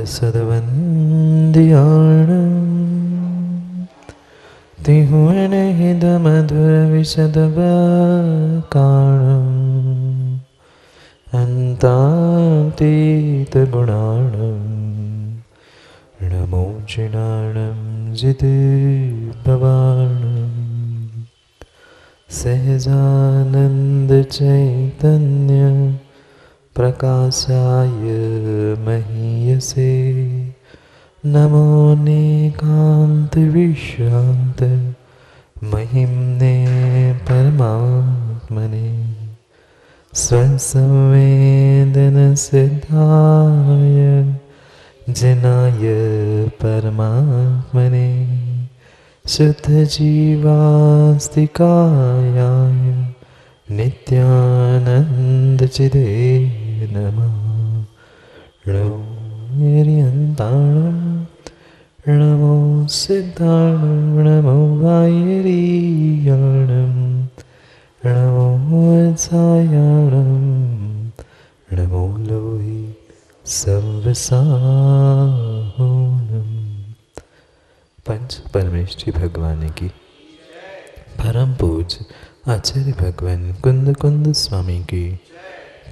सदवन्द्याणं तिहुवनहितमधुरविशदवकाणम् अन्तातीतगुणाणं नमोचिणाणं जितभवाणं सहजानन्दचैतन्य प्रकाशाय महीयसे नमो नेकान्तविश्रान्त महिम्ने परमात्मने स्वसंवेदनसिद्धाय जनाय परमात्मने शुद्धजीवास्तिकायाय नित्यानन्दचिदे नमः। णो नमो सिद्धाणं नमो वायरीयाणं नमो वत्सायाणं नमो लोहि संवसाहोणम्। पंच परमेष्ठी भगवान की परम पूज्य आचार्य भगवान कुंद कुंद स्वामी की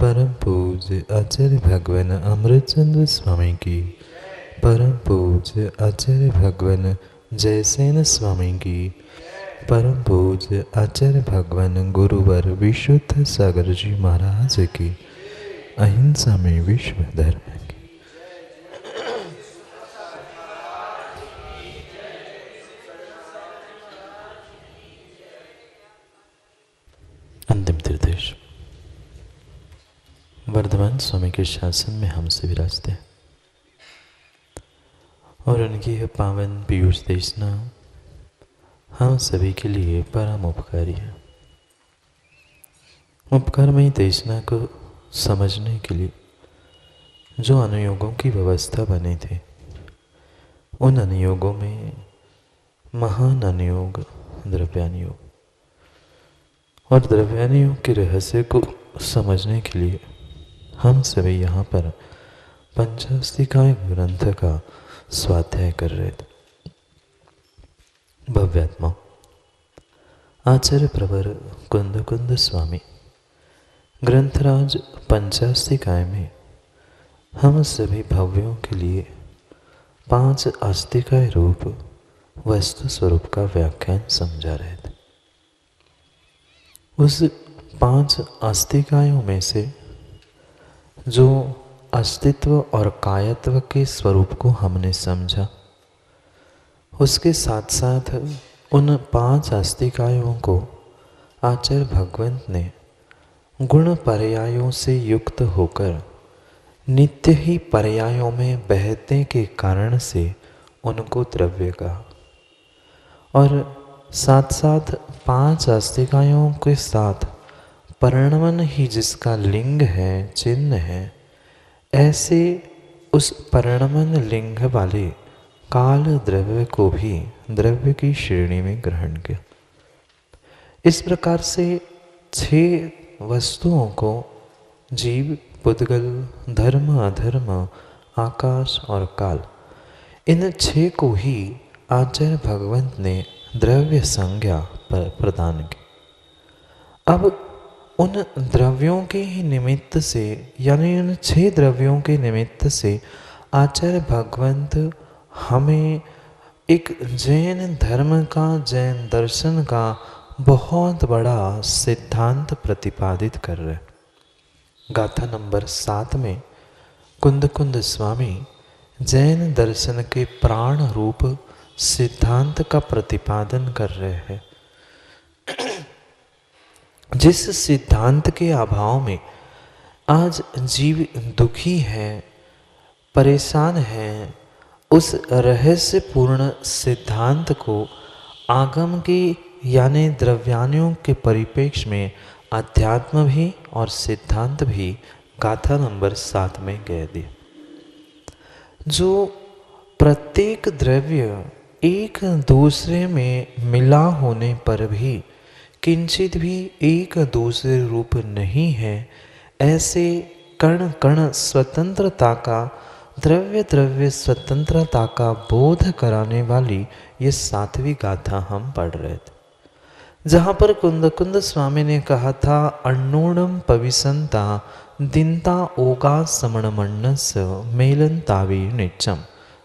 परम पूज्य आचार्य भगवान अमृतचंद्र स्वामी की परम पूज्य आचार्य भगवान जयसेन स्वामी की परम पूज्य आचार्य भगवान गुरुवर विशुद्ध सागर जी महाराज की अहिंसा में विश्व धर्म की। अंतिम निर्देश वर्धमान स्वामी के शासन में हम से विराजते हैं और उनकी यह पावन पीयूष देशना हम सभी के लिए परम उपकारी है। उपकारमयी देशना को समझने के लिए जो अनुयोगों की व्यवस्था बने थे, उन अनुयोगों में महान अनुयोग द्रव्यानुयोग और द्रव्यानुयोग के रहस्य को समझने के लिए हम सभी यहाँ पर पंचास्तिकाय ग्रंथ का स्वाध्याय कर रहे थे। भव्यात्मा आचार्य प्रवर कुंद कुंद स्वामी ग्रंथराज पंचास्तिकाय में हम सभी भव्यों के लिए 5 आस्तिकाय रूप वस्तु स्वरूप का व्याख्यान समझा रहे थे। उस 5 आस्तिकायों में से जो अस्तित्व और कायत्व के स्वरूप को हमने समझा, उसके साथ साथ उन 5 आस्तिकायों को आचार्य भगवंत ने गुण पर्यायों से युक्त होकर नित्य ही पर्यायों में बहने के कारण से उनको द्रव्य कहा और साथ साथ 5 आस्तिकायों के साथ परिणमन ही जिसका लिंग है, चिन्ह है, ऐसे उस परिणमन लिंग वाले काल द्रव्य को भी द्रव्य की श्रेणी में ग्रहण किया। इस प्रकार से 6 वस्तुओं को जीव, पुद्गल, धर्म, अधर्म, आकाश और काल, इन 6 को ही आचार्य भगवंत ने द्रव्य संज्ञा प्रदान की। अब उन द्रव्यों के ही निमित्त से, यानी उन 6 द्रव्यों के निमित्त से आचार्य भगवंत हमें एक जैन धर्म का, जैन दर्शन का बहुत बड़ा सिद्धांत प्रतिपादित कर रहे। गाथा नंबर 7 में कुंद कुंद स्वामी जैन दर्शन के प्राण रूप सिद्धांत का प्रतिपादन कर रहे हैं, जिस सिद्धांत के अभाव में आज जीव दुखी है, परेशान है। उस रहस्यपूर्ण सिद्धांत को आगम के यानी द्रव्यानुयोग के परिप्रेक्ष्य में अध्यात्म भी और सिद्धांत भी गाथा नंबर 7 में कह दिया। जो प्रत्येक द्रव्य एक दूसरे में मिला होने पर भी किंचित भी एक दूसरे रूप नहीं है, ऐसे कण कण स्वतंत्रता का द्रव्य द्रव्य स्वतंत्रता का बोध कराने वाली ये 7वीं गाथा हम पढ़ रहे थे, जहाँ पर कुंद कुंद स्वामी ने कहा था अन्नूणम पविसंता दिनता ओगा समणमण्णस मेलन तावी निचम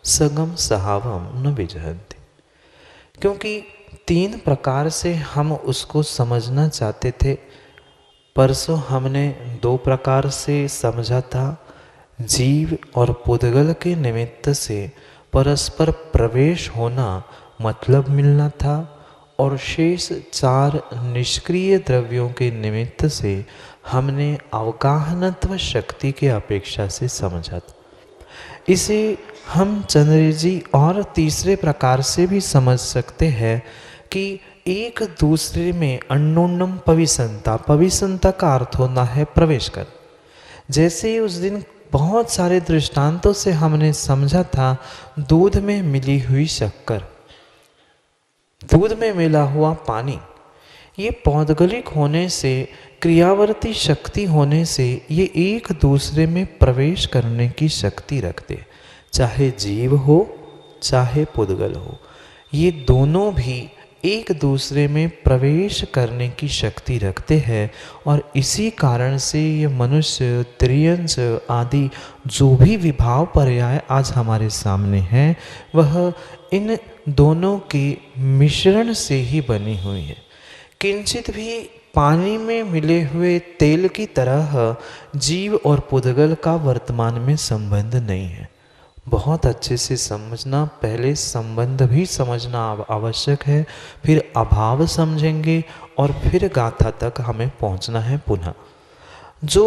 सगम सहावम न विजहंती। क्योंकि 3 प्रकार से हम उसको समझना चाहते थे। परसों हमने 2 प्रकार से समझा था। जीव और पुद्गल के निमित्त से परस्पर प्रवेश होना मतलब मिलना था, और शेष 4 निष्क्रिय द्रव्यों के निमित्त से हमने अवगाहनत्व शक्ति के अपेक्षा से समझा था। इसे हम चंद्र जी और तीसरे प्रकार से भी समझ सकते हैं कि एक दूसरे में अन्योन्यम पविसंता, पविसंता का अर्थ होना है प्रवेश कर। जैसे उस दिन बहुत सारे दृष्टांतों से हमने समझा था, दूध में मिली हुई शक्कर, दूध में मिला हुआ पानी, ये पौद्गलिक होने से, क्रियावर्ती शक्ति होने से ये एक दूसरे में प्रवेश करने की शक्ति रखते, चाहे जीव हो चाहे पुद्गल हो, ये दोनों भी एक दूसरे में प्रवेश करने की शक्ति रखते हैं। और इसी कारण से ये मनुष्य, त्रियंश आदि जो भी विभाव पर्याय आज हमारे सामने हैं, वह इन दोनों के मिश्रण से ही बनी हुई है। किंचित भी पानी में मिले हुए तेल की तरह जीव और पुद्गल का वर्तमान में संबंध नहीं है। बहुत अच्छे से समझना, पहले संबंध भी समझना आवश्यक है, फिर अभाव समझेंगे और फिर गाथा तक हमें पहुंचना है पुनः। जो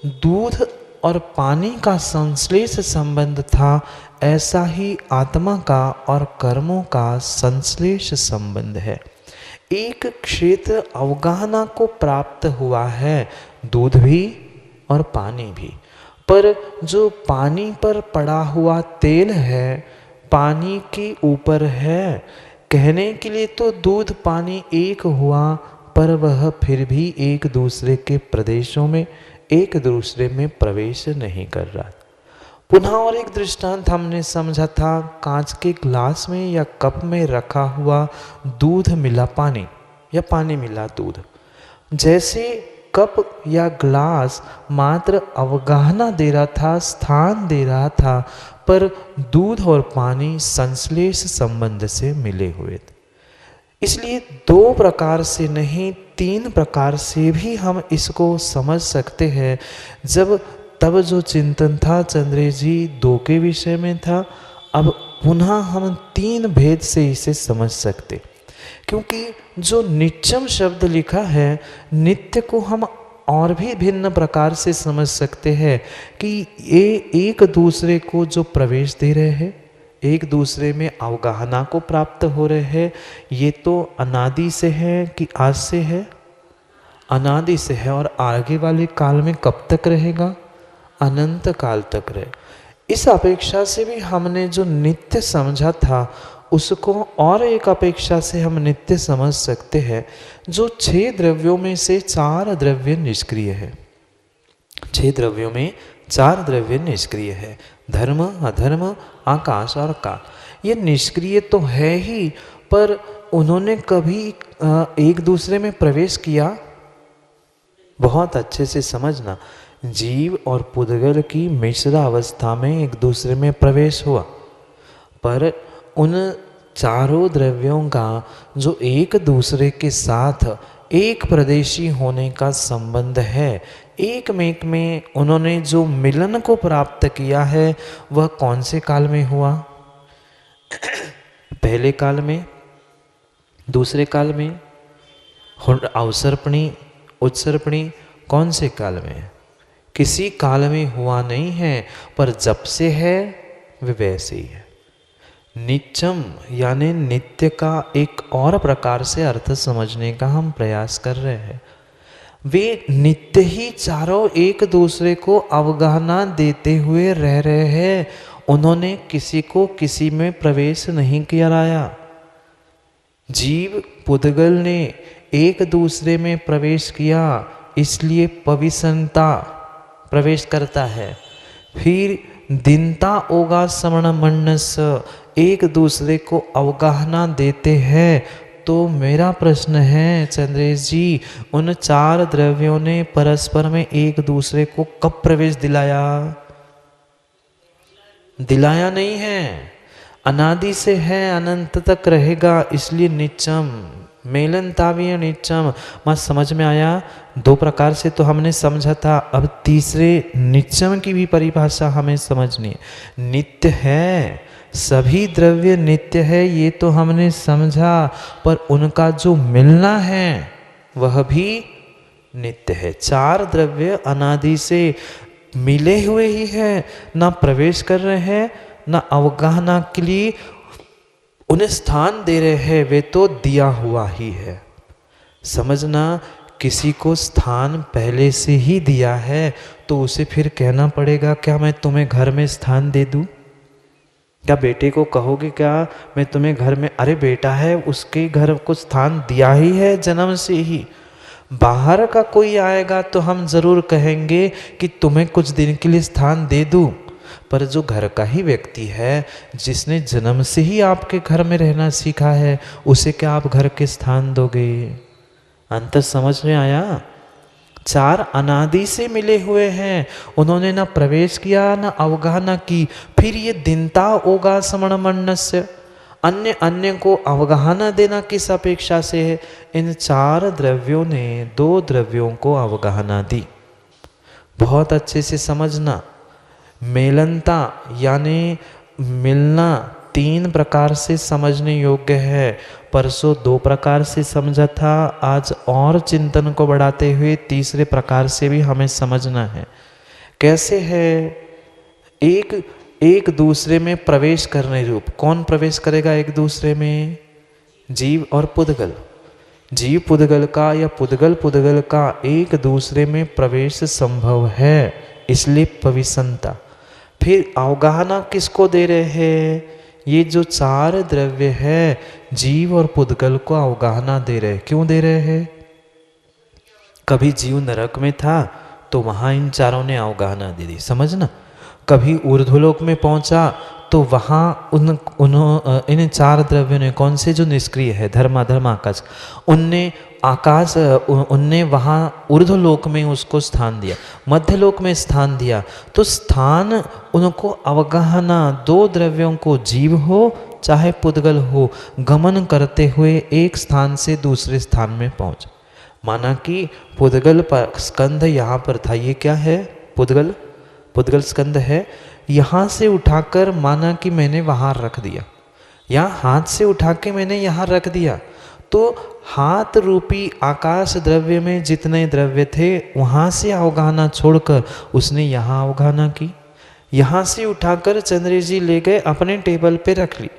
दूध और पानी का संश्लेष संबंध था, ऐसा ही आत्मा का और कर्मों का संश्लेष संबंध है। एक क्षेत्र अवगाहना को प्राप्त हुआ है, दूध भी और पानी भी, पर जो पानी पर पड़ा हुआ तेल है, पानी के ऊपर है। कहने के लिए तो दूध पानी एक हुआ, पर वह फिर भी एक दूसरे के प्रदेशों में, एक दूसरे में प्रवेश नहीं कर रहा। पुनः और एक दृष्टांत हमने समझा था, कांच के ग्लास में या कप में रखा हुआ दूध मिला पानी या पानी मिला दूध। जैसे कप या ग्लास मात्र अवगाहना दे रहा था, स्थान दे रहा था, पर दूध और पानी संश्लेष संबंध से मिले हुए थे। इसलिए 2 प्रकार से नहीं, 3 प्रकार से भी हम इसको समझ सकते हैं। जब तब जो चिंतन था चंद्र जी 2 के विषय में था, अब पुनः हम 3 भेद से इसे समझ सकते। क्योंकि जो नित्यम शब्द लिखा है, नित्य को हम और भी भिन्न प्रकार से समझ सकते हैं कि ये एक दूसरे को जो प्रवेश दे रहे हैं, एक दूसरे में अवगाहना को प्राप्त हो रहे हैं। ये तो अनादि से है कि आज से है? अनादि से है, और आगे वाले काल में कब तक रहेगा? अनंत काल तक रहे। इस अपेक्षा से भी हमने जो नित्य समझा था, उसको और एक अपेक्षा से हम नित्य समझ सकते हैं। जो 6 द्रव्यों में से 4 द्रव्य निष्क्रिय है, 6 द्रव्यों में 4 द्रव्य निष्क्रिय है, धर्म, अधर्म, आकाश और काल। ये निष्क्रिय तो है ही, पर उन्होंने कभी एक दूसरे में प्रवेश किया? बहुत अच्छे से समझना, जीव और पुद्गल की मिश्र अवस्था में एक दूसरे में प्रवेश हुआ, पर उन चारों द्रव्यों का जो एक दूसरे के साथ एक प्रदेशी होने का संबंध है, एक में उन्होंने जो मिलन को प्राप्त किया है, वह कौन से काल में हुआ? पहले काल में, दूसरे काल में, अवसर्पणी, उत्सर्पणी, कौन से काल में? किसी काल में हुआ नहीं है, पर जब से है वे वैसे ही है। नित्यम यानी नित्य का एक और प्रकार से अर्थ समझने का हम प्रयास कर रहे हैं। वे नित्य ही चारों एक दूसरे को अवगाहना देते हुए रह रहे हैं। उन्होंने किसी को किसी में प्रवेश नहीं कराया। जीव पुद्गल ने एक दूसरे में प्रवेश किया, इसलिए पविसंता प्रवेश करता है। फिर दीनता ओगा समण मन्नस, एक दूसरे को अवगाहना देते हैं। तो मेरा प्रश्न है चंद्रेश जी, उन चार द्रव्यों ने परस्पर में एक दूसरे को कब प्रवेश दिलाया? दिलाया नहीं है, अनादि से है, अनंत तक रहेगा, इसलिए नित्यम। मेलनतावीय नित्यम। मत समझ में आया? दो प्रकार से तो हमने समझा था, अब तीसरे नित्यम की भी परिभाषा हमें समझनी है। नित्य है, सभी द्रव्य नित्य है, ये तो हमने समझा, पर उनका जो मिलना है वह भी नित्य है। चार द्रव्य अनादि से मिले हुए ही है, ना प्रवेश कर रहे हैं, ना अवगाहना के लिए उन्हें स्थान दे रहे हैं, वे तो दिया हुआ ही है। समझना, किसी को स्थान पहले से ही दिया है तो उसे फिर कहना पड़ेगा क्या मैं तुम्हें घर में स्थान दे दूं? क्या बेटे को कहोगे क्या मैं तुम्हें घर में, अरे बेटा है उसके घर को स्थान दिया ही है जन्म से ही। बाहर का कोई आएगा तो हम जरूर कहेंगे कि तुम्हें कुछ दिन के लिए स्थान दे दूं, पर जो घर का ही व्यक्ति है, जिसने जन्म से ही आपके घर में रहना सीखा है, उसे क्या आप घर के स्थान दोगे? अंतर समझ में आया? चार अनादि से मिले हुए हैं, उन्होंने ना प्रवेश किया ना अवगाहना की। फिर ये दीनता ओगा समण मन्नस्य, अन्य अन्य को अवगाहना देना किस अपेक्षा से है? इन चार द्रव्यों ने दो द्रव्यों को अवगाहना दी। बहुत अच्छे से समझना, मेलनता यानी मिलना तीन प्रकार से समझने योग्य है। परसों दो प्रकार से समझा था, आज और चिंतन को बढ़ाते हुए तीसरे प्रकार से भी हमें समझना है। कैसे है? एक दूसरे में प्रवेश करने रूप। कौन प्रवेश करेगा एक दूसरे में? जीव और पुद्गल। जीव पुद्गल का या पुद्गल पुद्गल का एक दूसरे में प्रवेश संभव है, इसलिए पविसंता। फिर अवगाहना किसको दे रहे हैं? ये जो चार द्रव्य है, जीव और पुद्गल को अवगाहना दे रहे। क्यों दे रहे हैं? कभी जीव नरक में था तो वहां इन चारों ने अवगाहना दे दी, समझना। कभी ऊर्ध्वलोक में पहुंचा तो वहां इन चार द्रव्यों ने, कौन से जो निष्क्रिय है, धर्म आकाश, उनने वहां ऊर्ध्वलोक में उसको स्थान दिया, मध्यलोक में स्थान दिया। तो स्थान उनको अवगाहना, दो द्रव्यों को, जीव हो चाहे पुद्गल हो, गमन करते हुए एक स्थान से दूसरे स्थान में पहुंच। माना कि पुद्गल पर स्कंध यहाँ पर था, ये क्या है? पुद्गल स्कंध है। यहाँ से उठाकर माना कि मैंने वहाँ रख दिया, या हाथ से उठा के मैंने यहाँ रख दिया, तो हाथ रूपी आकाश द्रव्य में जितने द्रव्य थे वहाँ से अवगाहना छोड़कर उसने यहाँ अवगाहना की। यहाँ से उठाकर चंद्रेश जी ले गए अपने टेबल पे रख ली,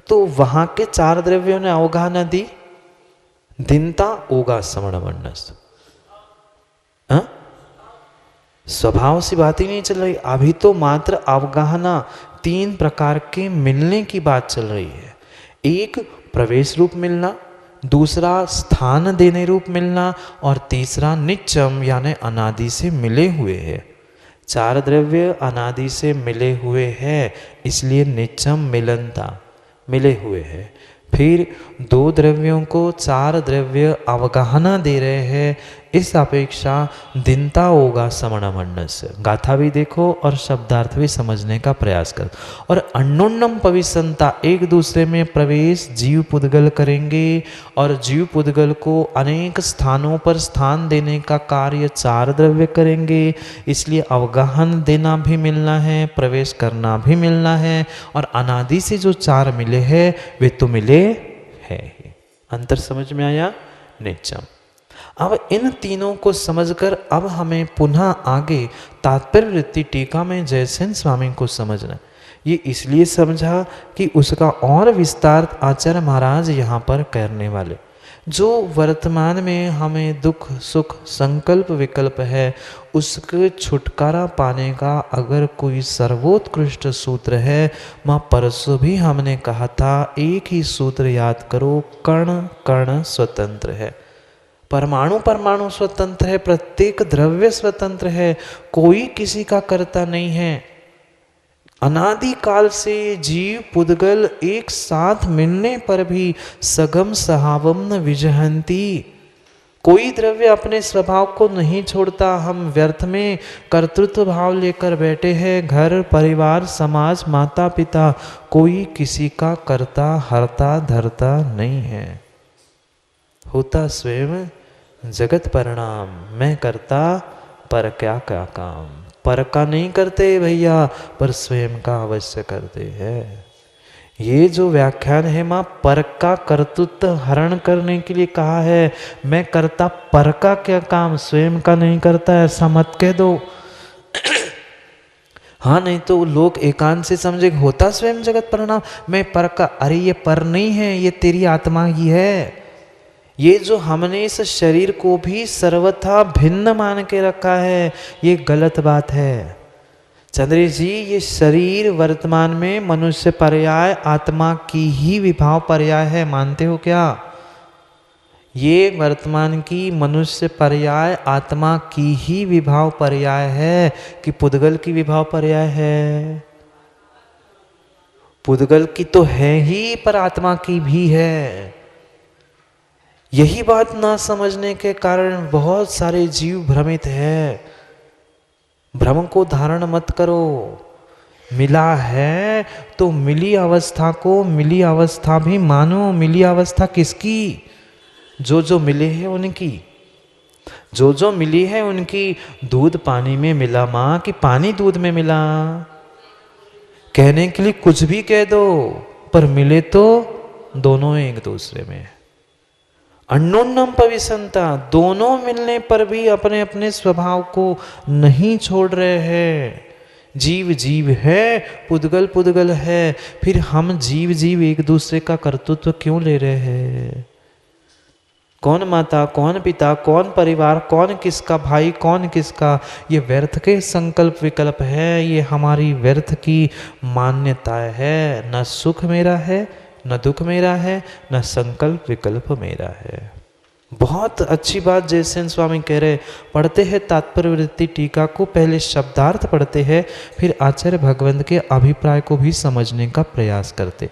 तो वहाँ के चार द्रव्यों ने अवगाहना दी। दीनता ओगा समण मन्नस। स्वभाव से बात ही नहीं चल रही, अभी तो मात्र अवगाहना, तीन प्रकार के मिलने की बात चल रही है। एक प्रवेश रूप मिलना, दूसरा स्थान देने रूप मिलना, और तीसरा नित्यम यानी अनादि से मिले हुए है। चार द्रव्य अनादि से मिले हुए हैं, इसलिए नित्यम मिलनता, मिले हुए हैं। फिर दो द्रव्यों को चार द्रव्य अवगाहना दे रहे हैं, इस अपेक्षा दीनता होगा समण मन्नस। गाथा भी देखो और शब्दार्थ भी समझने का प्रयास करो। और अन्योन्यम पविसंता, एक दूसरे में प्रवेश जीव पुद्गल करेंगे, और जीव पुद्गल को अनेक स्थानों पर स्थान देने का कार्य चार द्रव्य करेंगे। इसलिए अवगाहन देना भी मिलना है, प्रवेश करना भी मिलना है, और अनादि से जो चार मिले हैं वे तो मिले है। अंतर समझ में आया? नित्यम। अब इन तीनों को समझकर अब हमें पुनः आगे तात्पर्य वृत्ति टीका में जयसेन स्वामी को समझना। ये इसलिए समझा कि उसका और विस्तार आचार्य महाराज यहाँ पर करने वाले। जो वर्तमान में हमें दुख सुख संकल्प विकल्प है, उसके छुटकारा पाने का अगर कोई सर्वोत्कृष्ट सूत्र है, माँ परसों भी हमने कहा था, एक ही सूत्र याद करो, कण कण स्वतंत्र है। परमाणु परमाणु स्वतंत्र है, प्रत्येक द्रव्य स्वतंत्र है, कोई किसी का कर्ता नहीं है। अनादिकाल से जीव पुद्गल एक साथ मिलने पर भी सगम सहावम न विजहंती। कोई द्रव्य अपने स्वभाव को नहीं छोड़ता। हम व्यर्थ में कर्तृत्व भाव लेकर बैठे हैं। घर परिवार समाज माता पिता, कोई किसी का कर्ता हरता धरता नहीं है। होता स्वयं जगत परिणाम, मैं करता पर क्या क्या काम। पर का नहीं करते भैया, पर स्वयं का अवश्य करते हैं। ये जो व्याख्यान है माँ, पर का कर्तृत्व हरण करने के लिए कहा है। मैं करता पर का क्या काम, स्वयं का नहीं करता, ऐसा मत कह दो। हाँ, नहीं तो लोग एकांत से समझे होता स्वयं जगत परिणाम, मैं पर का। अरे ये पर नहीं है, ये तेरी आत्मा ही है। ये जो हमने इस शरीर को भी सर्वथा भिन्न मान के रखा है, ये गलत बात है चंद्रेश जी। ये शरीर वर्तमान में मनुष्य पर्याय आत्मा की ही विभाव पर्याय है, मानते हो क्या? ये वर्तमान की मनुष्य पर्याय आत्मा की ही विभाव पर्याय है कि पुद्गल की विभाव पर्याय है? पुद्गल की तो है ही, पर आत्मा की भी है। यही बात ना समझने के कारण बहुत सारे जीव भ्रमित है। भ्रम को धारण मत करो। मिला है तो मिली अवस्था को मिली अवस्था भी मानो। मिली अवस्था किसकी? जो जो मिले हैं उनकी, जो जो मिली है उनकी। दूध पानी में मिला माँ कि पानी दूध में मिला? कहने के लिए कुछ भी कह दो, पर मिले तो दोनों एक दूसरे में। अन्योन्यम पविसंता, दोनों मिलने पर भी अपने अपने स्वभाव को नहीं छोड़ रहे हैं। जीव जीव है, पुद्गल पुद्गल है, फिर हम जीव जीव एक दूसरे का कर्तृत्व क्यों ले रहे हैं? कौन माता, कौन पिता, कौन परिवार, कौन किसका भाई, कौन किसका, ये व्यर्थ के संकल्प विकल्प है। ये हमारी व्यर्थ की मान्यता है। न सुख मेरा है, न दुख मेरा है, न संकल्प विकल्प मेरा है। बहुत अच्छी बात जयसेन स्वामी कह रहे। पढ़ते हैं तात्पर्य वृत्ति टीका को, पहले शब्दार्थ पढ़ते हैं, फिर आचार्य भगवंत के अभिप्राय को भी समझने का प्रयास करते।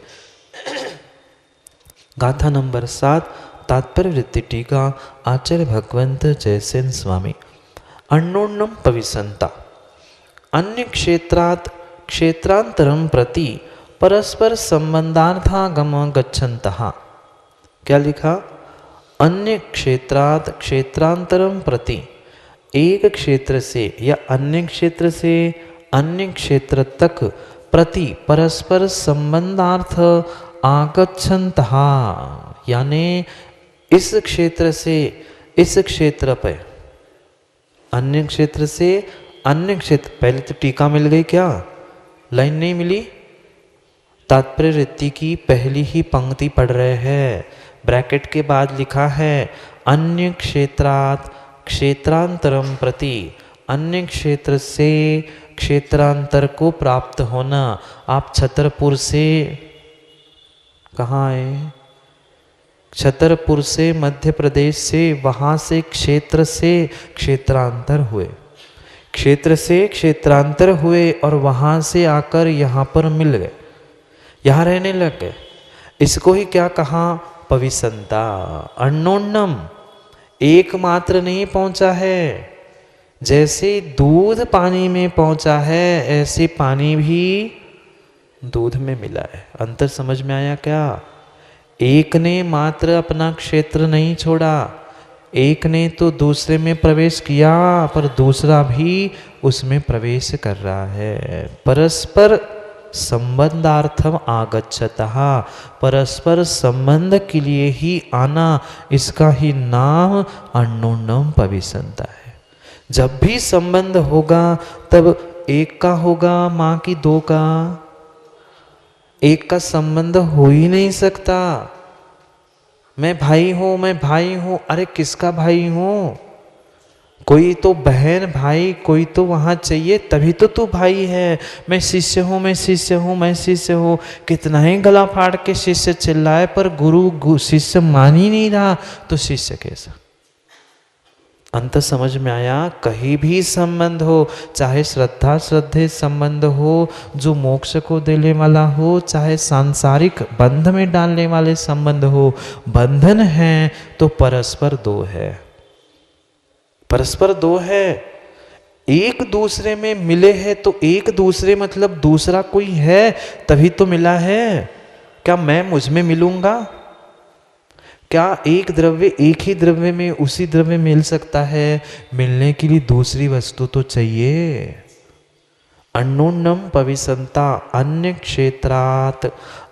गाथा नंबर 7 तात्पर्य वृत्ति टीका आचार्य भगवंत जयसेन स्वामी। अन्योन्यम पविसंता, अन्य क्षेत्रात् क्षेत्रांतरम प्रति परस्पर संबंधार्थागम गच्छन्तः। क्या लिखा? अन्य क्षेत्रात् क्षेत्रांतरम प्रति, एक क्षेत्र से या अन्य क्षेत्र से अन्य क्षेत्र तक प्रति परस्पर संबंधार्थ आगच्छन्तः, यानी इस क्षेत्र से इस क्षेत्र पे, अन्य क्षेत्र से अन्य क्षेत्र। पहले तो टीका मिल गई, क्या लाइन नहीं मिली? तात्पर्य वृत्ति की पहली ही पंक्ति पढ़ रहे हैं। ब्रैकेट के बाद लिखा है अन्य क्षेत्रात् क्षेत्रांतरम प्रति, अन्य क्षेत्र से क्षेत्रांतर को प्राप्त होना। आप छतरपुर से कहाँ आए? छतरपुर से, मध्य प्रदेश से, वहाँ से क्षेत्र से क्षेत्रांतर हुए, क्षेत्र से क्षेत्रांतर हुए और वहाँ से आकर यहाँ पर मिल गए, यहाँ रहने लग गए। इसको ही क्या कहा? पविसंता। अन्योन्यम, एकमात्र नहीं पहुँचा है। जैसे दूध पानी में पहुँचा है, ऐसे पानी भी दूध में मिला है। अंतर समझ में आया क्या? एक ने मात्र अपना क्षेत्र नहीं छोड़ा, एक ने तो दूसरे में प्रवेश किया, पर दूसरा भी उसमें प्रवेश कर रहा है। परस्पर संबंधार्थम आगच्छतः, परस्पर संबंध के लिए ही आना, इसका ही नाम अन्योन्यम पविसंता है। जब भी संबंध होगा तब एक का होगा, माँ की दो का। एक का संबंध हो ही नहीं सकता। मैं भाई हूँ, मैं भाई हूँ, अरे किसका भाई हूँ? कोई तो बहन भाई, कोई तो वहाँ चाहिए, तभी तो तू भाई है। मैं शिष्य हूँ, मैं शिष्य हूँ, मैं शिष्य हूँ। कितना ही गला फाड़ के शिष्य चिल्लाए, पर गुरु शिष्य मान ही नहीं रहा, तो शिष्य कैसा? अंत समझ में आया? कहीं भी संबंध हो, चाहे श्रद्धा श्रद्धे संबंध हो जो मोक्ष को देने वाला हो, चाहे सांसारिक बंध में डालने वाले संबंध हो, बंधन है तो परस्पर दो है। परस्पर दो है। एक दूसरे में मिले हैं तो एक दूसरे मतलब दूसरा कोई है तभी तो मिला है। क्या मैं मुझ में मिलूंगा? क्या एक द्रव्य एक ही द्रव्य में उसी द्रव्य मिल सकता है? मिलने के लिए दूसरी वस्तु तो चाहिए। अन्योन्यम पविसंता, अन्य क्षेत्रात,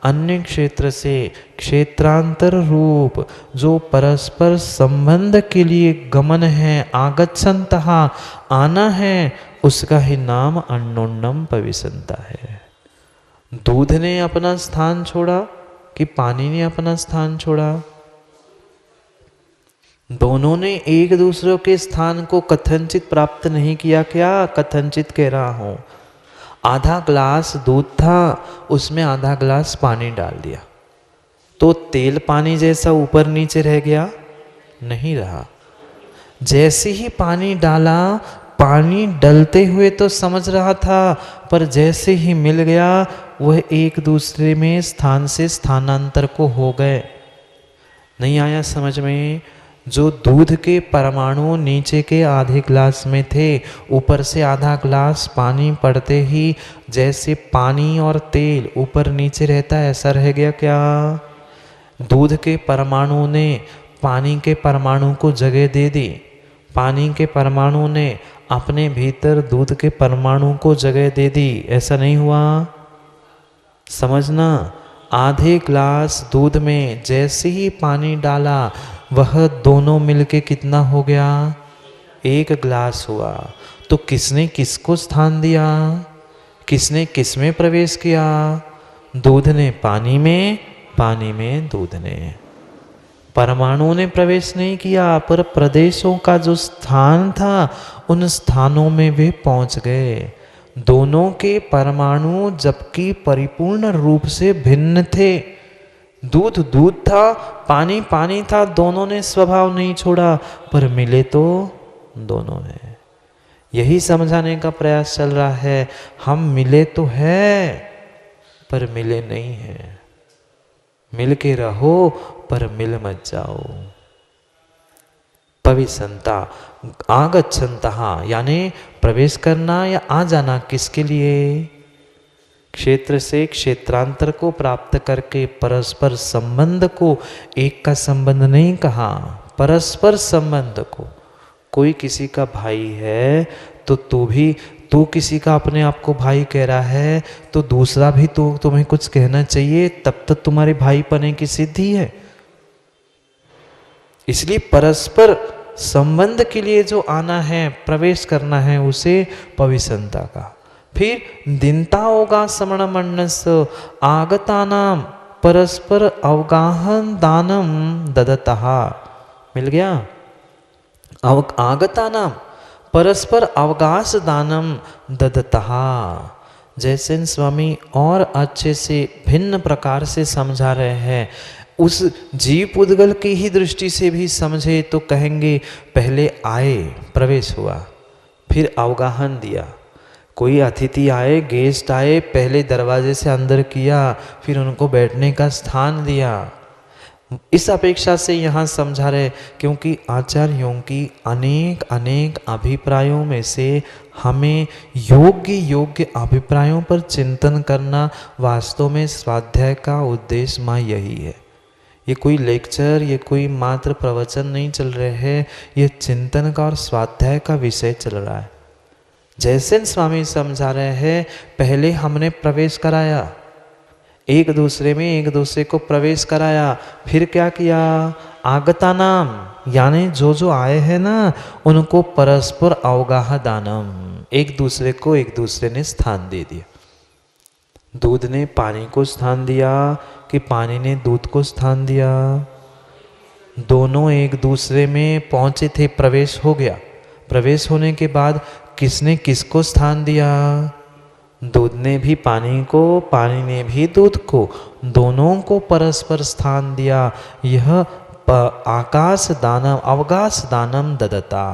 अन्य क्षेत्र से क्षेत्रांतर रूप जो परस्पर संबंध के लिए गमन है, आगच्छन्तः आना है, उसका ही नाम अन्योन्यम पविसंता है। दूध ने अपना स्थान छोड़ा कि पानी ने अपना स्थान छोड़ा? दोनों ने एक दूसरे के स्थान को कथनचित प्राप्त नहीं किया। क्या कथनचित कह रहा हूं? आधा ग्लास दूध था, उसमें आधा ग्लास पानी डाल दिया तो तेल पानी जैसा ऊपर नीचे रह गया? नहीं रहा। जैसे ही पानी डाला, पानी डलते हुए तो समझ रहा था, पर जैसे ही मिल गया वह एक दूसरे में स्थान से स्थानांतर को हो गए। नहीं आया समझ में? जो दूध के परमाणु नीचे के आधे ग्लास में थे, ऊपर से आधा ग्लास पानी पड़ते ही जैसे पानी और तेल ऊपर नीचे रहता है, ऐसा रह गया क्या? दूध के परमाणु ने पानी के परमाणु को जगह दे दी, पानी के परमाणु ने अपने भीतर दूध के परमाणु को जगह दे दी, ऐसा नहीं हुआ? समझना, आधे ग्लास दूध में जैसे ही पानी डाला वह दोनों मिलके कितना हो गया? एक ग्लास हुआ। तो किसने किसको स्थान दिया? किसने किस में प्रवेश किया? दूध ने पानी में, पानी में दूध ने। परमाणु ने प्रवेश नहीं किया, पर प्रदेशों का जो स्थान था उन स्थानों में वे पहुंच गए। दोनों के परमाणु जबकि परिपूर्ण रूप से भिन्न थे, दूध दूध था, पानी पानी था, दोनों ने स्वभाव नहीं छोड़ा, पर मिले तो दोनों हैं। यही समझाने का प्रयास चल रहा है। हम मिले तो है पर मिले नहीं हैं। मिल के रहो पर मिल मत जाओ। पविसंता, आगच्छन्तः यानी प्रवेश करना या आ जाना। किसके लिए? क्षेत्र से क्षेत्रांतर को प्राप्त करके परस्पर संबंध को, एक का संबंध नहीं कहा, परस्पर संबंध को। कोई किसी का भाई है तो तू किसी का अपने आप को भाई कह रहा है तो दूसरा भी तो तुम्हें कुछ कहना चाहिए, तब तक तुम्हारे भाई पने की सिद्धि है। इसलिए परस्पर संबंध के लिए जो आना है, प्रवेश करना है, उसे पविसंता का। फिर दिनता होगा समण मन्नस आगतानाम परस्पर अवगाहन दानम ददतः। मिल गया? आगतानाम परस्पर अवगास दानम ददतः। जयसेन स्वामी और अच्छे से भिन्न प्रकार से समझा रहे हैं। उस जीव पुद्गल की ही दृष्टि से भी समझे तो कहेंगे पहले आए, प्रवेश हुआ, फिर अवगाहन दिया। कोई अतिथि आए, गेस्ट आए, पहले दरवाजे से अंदर किया, फिर उनको बैठने का स्थान दिया। इस अपेक्षा से यहाँ समझा रहे, क्योंकि आचार्यों की अनेक अनेक अभिप्रायों में से हमें योग्य अभिप्रायों पर चिंतन करना वास्तव में स्वाध्याय का उद्देश्य माँ यही है। ये कोई लेक्चर, ये कोई मात्र प्रवचन नहीं चल रहे हैं, ये चिंतन का और स्वाध्याय का विषय चल रहा है। जयसेन स्वामी समझा रहे हैं, पहले हमने प्रवेश कराया, एक दूसरे में एक दूसरे को प्रवेश कराया, फिर क्या किया? आगता नाम यानी जो जो आए हैं ना, उनको परस्पर अवगाह दानम, एक दूसरे को एक दूसरे ने स्थान दे दिया। दूध ने पानी को स्थान दिया कि पानी ने दूध को स्थान दिया? दोनों एक दूसरे में पहुंचे थे, प्रवेश हो गया। प्रवेश होने के बाद किसने किसको स्थान दिया? दूध ने भी पानी को, पानी ने भी दूध को, दोनों को परस्पर स्थान दिया। यह आकाश दानम अवकाश दानम ददता,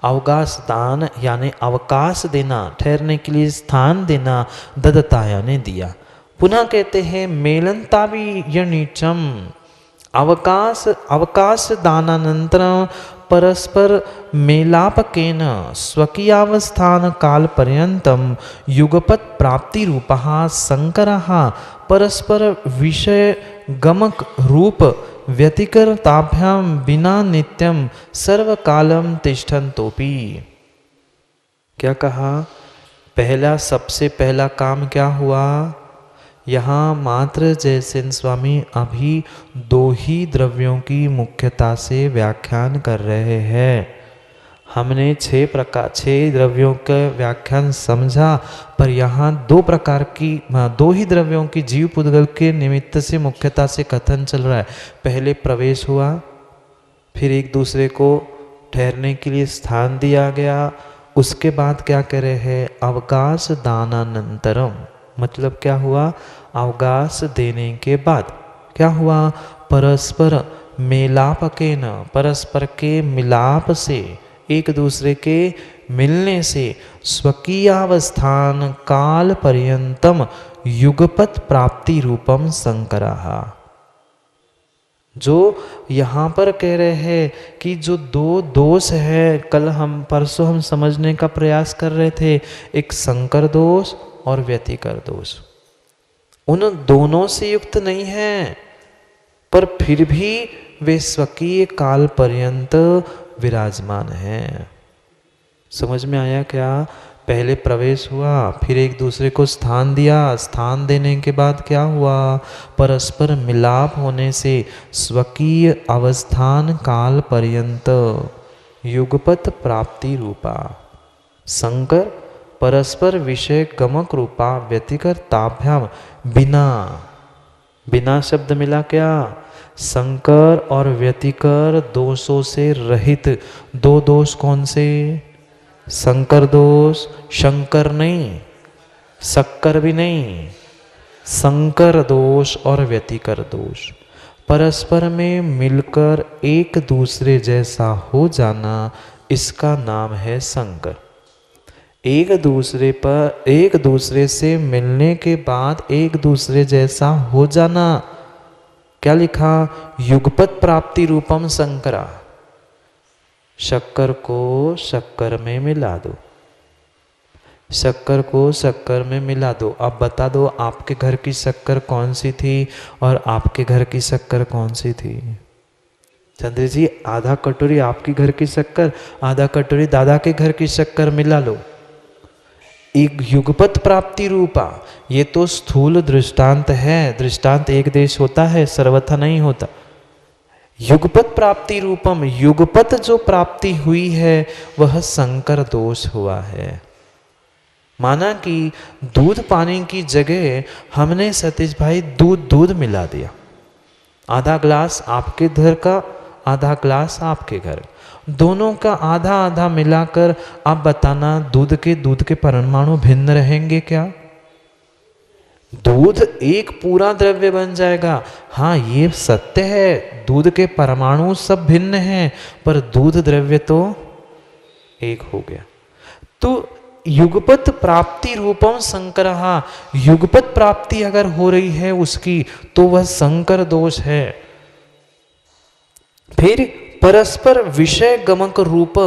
अवकाश दान यानी अवकाश देना, ठहरने के लिए स्थान देना, ददता यानी दिया। पुनः कहते हैं मेलनतावी यनीचम, अवकाश दानानंतरम परस्पर मेलापकेन स्वकीयावस्थान काल पर्यंतम युगपत प्राप्ति रूपः शंकरः परस्पर विषय गमक रूप व्यतिकरताभ्यां बिना नित्यम सर्वकालम तिष्ठन्तोपि। क्या कहा? पहला, सबसे पहला काम क्या हुआ? यहाँ मात्र जयसेन स्वामी अभी दो ही द्रव्यों की मुख्यता से व्याख्यान कर रहे हैं। हमने 6 द्रव्यों का व्याख्यान समझा, पर यहाँ 2 प्रकार की 2 ही द्रव्यों की जीव पुद्गल के निमित्त से मुख्यता से कथन चल रहा है। पहले प्रवेश हुआ, फिर एक दूसरे को ठहरने के लिए स्थान दिया गया, उसके बाद क्या कह रहे हैं? अवकाश दानानंतरम, मतलब क्या हुआ? अवकाश देने के बाद क्या हुआ? परस्पर मेलापकेन, परस्पर के मिलाप से, एक दूसरे के मिलने से, स्वकीयावस्थान काल पर्यंतम युगपत प्राप्ति रूपम शंकरः। जो यहाँ पर कह रहे हैं कि जो 2 दोष है, परसों हम समझने का प्रयास कर रहे थे, एक संकर दोष और व्यतिकर दोष, उन दोनों से युक्त नहीं है, पर फिर भी वे स्वकीय काल पर्यंत विराजमान हैं। समझ में आया क्या? पहले प्रवेश हुआ, फिर एक दूसरे को स्थान दिया, स्थान देने के बाद क्या हुआ? परस्पर मिलाप होने से स्वकीय अवस्थान काल पर्यंत युगपत प्राप्ति रूपा शंकर परस्पर विषय गमक रूपा व्यतिकर ताभ्याम बिना, बिना शब्द मिला क्या? संकर और व्यतिकर दोषों से रहित। 2 दोष कौन से? संकर दोष, शंकर नहीं, शक्कर भी नहीं, संकर दोष और व्यतिकर दोष, परस्पर में मिलकर एक दूसरे जैसा हो जाना, इसका नाम है संकर। एक दूसरे से मिलने के बाद एक दूसरे जैसा हो जाना, क्या लिखा? युगपत प्राप्ति रूपम शंकरा। शक्कर को शक्कर में मिला दो, शक्कर को शक्कर में मिला दो। अब बता दो आपके घर की शक्कर कौन सी थी और आपके घर की शक्कर कौन सी थी? चंद्र जी, आधा कटोरी आपकी घर की शक्कर, आधा कटोरी दादा के घर की शक्कर मिला लो, एक युगपत प्राप्ति रूपा। ये तो स्थूल दृष्टांत है, दृष्टांत एक देश होता है, सर्वथा नहीं होता। युगपत प्राप्ति रूपम, युगपत जो प्राप्ति हुई है वह संकर दोष हुआ है। माना कि दूध पानी की जगह हमने सतीश भाई दूध मिला दिया, आधा ग्लास आपके घर का, आधा ग्लास आपके घर, दोनों का आधा आधा मिलाकर आप बताना दूध के परमाणु भिन्न रहेंगे क्या? दूध एक पूरा द्रव्य बन जाएगा। हाँ, ये सत्य है, दूध के परमाणु सब भिन्न हैं, पर दूध द्रव्य तो एक हो गया। तो युगपत प्राप्ति रूपम शंकरहा, युगपत प्राप्ति अगर हो रही है उसकी तो वह शंकर दोष है। फिर परस्पर विषय गमक रूप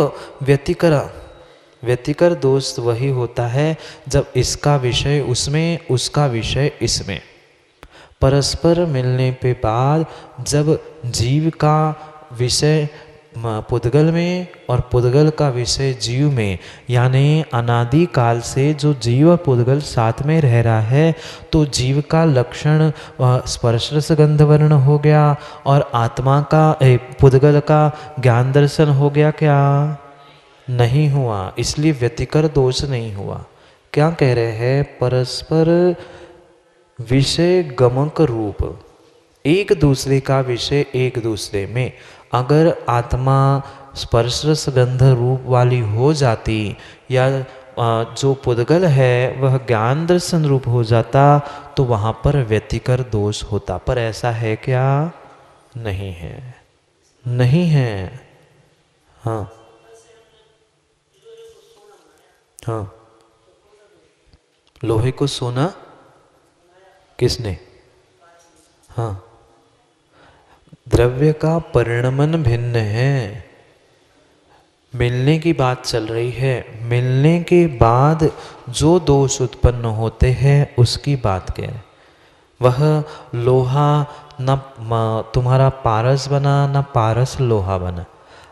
व्यतिकर दोष वही होता है जब इसका विषय उसमें, उसका विषय इसमें। परस्पर मिलने के बाद जब जीव का विषय पुद्गल में और पुद्गल का विषय जीव में, यानी अनादि काल से जो जीव और पुद्गल साथ में रह रहा है, तो जीव का लक्षण स्पर्श रस गंध वर्ण हो गया और आत्मा का पुद्गल का ज्ञान दर्शन हो गया क्या? नहीं हुआ, इसलिए व्यतिकर दोष नहीं हुआ। क्या कह रहे हैं? परस्पर विषय गमक रूप, एक दूसरे का विषय एक दूसरे में। अगर आत्मा स्पर्श रस गंध रूप वाली हो जाती या जो पुद्गल है वह ज्ञान दर्शन रूप हो जाता तो वहाँ पर व्यतिकर दोष होता, पर ऐसा है क्या? नहीं है। नहीं है। हाँ हाँ, लोहे को सोना किसने? हाँ, द्रव्य का परिणमन भिन्न है। मिलने की बात चल रही है, मिलने के बाद जो दोष उत्पन्न होते हैं उसकी बात कह रहे। वह लोहा न तुम्हारा पारस बना, न पारस लोहा बना।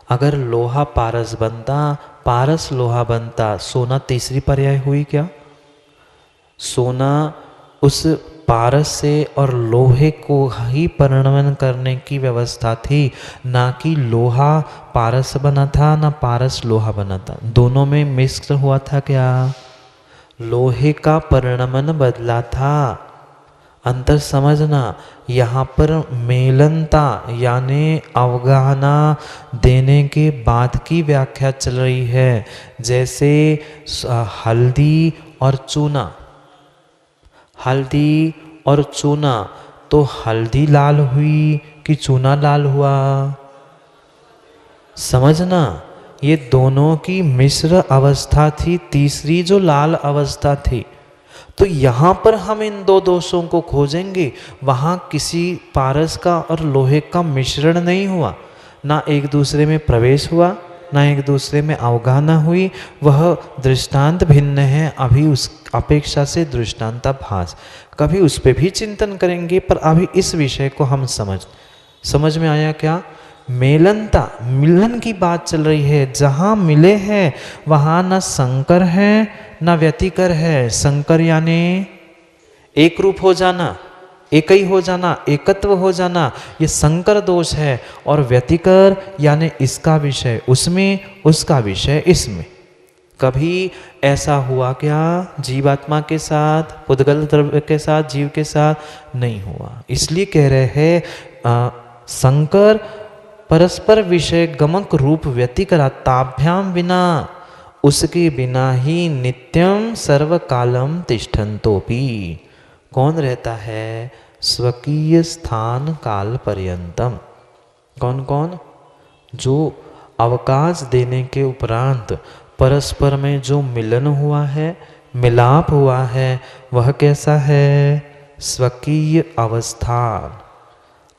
अगर लोहा पारस बनता, पारस लोहा बनता, सोना तीसरी पर्याय हुई क्या? सोना उस पारस से और लोहे को ही परिणमन करने की व्यवस्था थी, ना कि लोहा पारस बना था ना पारस लोहा बना था। दोनों में मिक्स हुआ था क्या? लोहे का परिणमन बदला था। अंतर समझना, यहाँ पर मेलनता यानी अवगाहना देने के बाद की व्याख्या चल रही है। जैसे हल्दी और चूना, हल्दी और चूना, तो हल्दी लाल हुई कि चूना लाल हुआ? समझना, ये दोनों की मिश्र अवस्था थी, तीसरी जो लाल अवस्था थी। तो यहाँ पर हम इन दो दोषों को खोजेंगे, वहाँ किसी पारस का और लोहे का मिश्रण नहीं हुआ, ना एक दूसरे में प्रवेश हुआ, ना एक दूसरे में अवगाहना हुई। वह दृष्टांत भिन्न है, अभी उस अपेक्षा से दृष्टांताभास, कभी उस पर भी चिंतन करेंगे, पर अभी इस विषय को हम समझ में आया क्या? मेलनता, मिलन की बात चल रही है। जहाँ मिले हैं वहाँ न संकर है न व्यतिकर है। संकर यानी एक रूप हो जाना, एक ही हो जाना, एकत्व हो जाना, ये संकर दोष है। और व्यतिकर यानी इसका विषय उसमें, उसका विषय इसमें। कभी ऐसा हुआ क्या जीवात्मा के साथ, पुद्गल द्रव्य के साथ, जीव के साथ? नहीं हुआ। इसलिए कह रहे हैं संकर परस्पर विषय गमक रूप व्यतिकरा ताभ्याम विना, उसके बिना ही नित्यम सर्वकालम तिष्ठन्तोपि। कौन रहता है? स्वकीय स्थान काल पर्यंतम। कौन कौन? जो अवकाश देने के उपरांत परस्पर में जो मिलन हुआ है, मिलाप हुआ है, वह कैसा है? स्वकीय अवस्थान,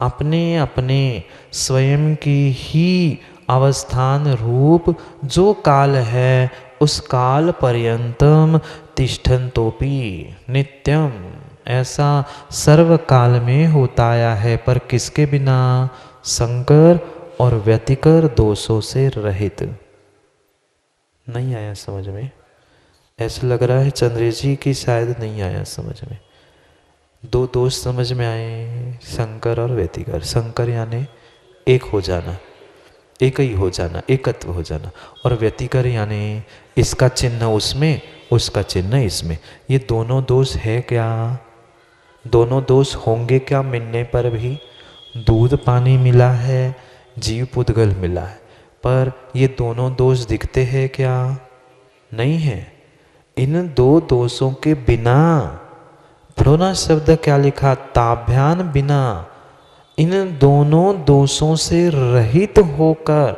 अपने अपने स्वयं की ही अवस्थान रूप जो काल है, उस काल पर्यंतम तिष्ठन्तोपि नित्यम, ऐसा सर्वकाल में होता आया है। पर किसके बिना? संकर और व्यतिकर दोषों से रहित। नहीं आया समझ में? ऐसा लग रहा है चंद्रेश जी की शायद नहीं आया समझ में। दो दोष समझ में आए, संकर और व्यतिकर। संकर यानी एक हो जाना, एक ही हो जाना, एकत्व हो जाना। और व्यतिकर यानी इसका चिन्ह उसमें, उसका चिन्ह इसमें। ये दोनों दोष है क्या? दोनों दोष होंगे क्या मिलने पर भी? दूध पानी मिला है, जीव पुद्गल मिला है, पर ये दोनों दोष दिखते हैं क्या? नहीं है। इन दो दोषों के बिना, प्रोना शब्द क्या लिखा? ताभ्यान बिना। इन दोनों दोषों से रहित होकर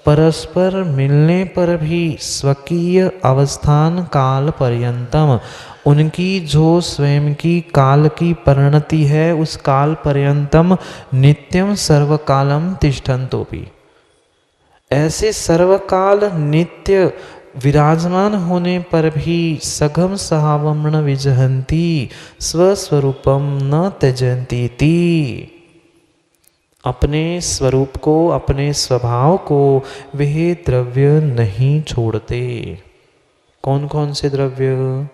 परस्पर मिलने पर भी स्वकीय अवस्थान काल पर्यंतम, उनकी जो स्वयं की काल की परिणति है, उस काल पर्यंतम नित्यम सर्वकालम तिष्ठन्तोपि, ऐसे सर्वकाल नित्य विराजमान होने पर भी सघम सहावम्न विजहन्ति स्वस्वरूपम न त्यजन्ति ती, अपने स्वरूप को, अपने स्वभाव को वे द्रव्य नहीं छोड़ते। कौन कौन से द्रव्य?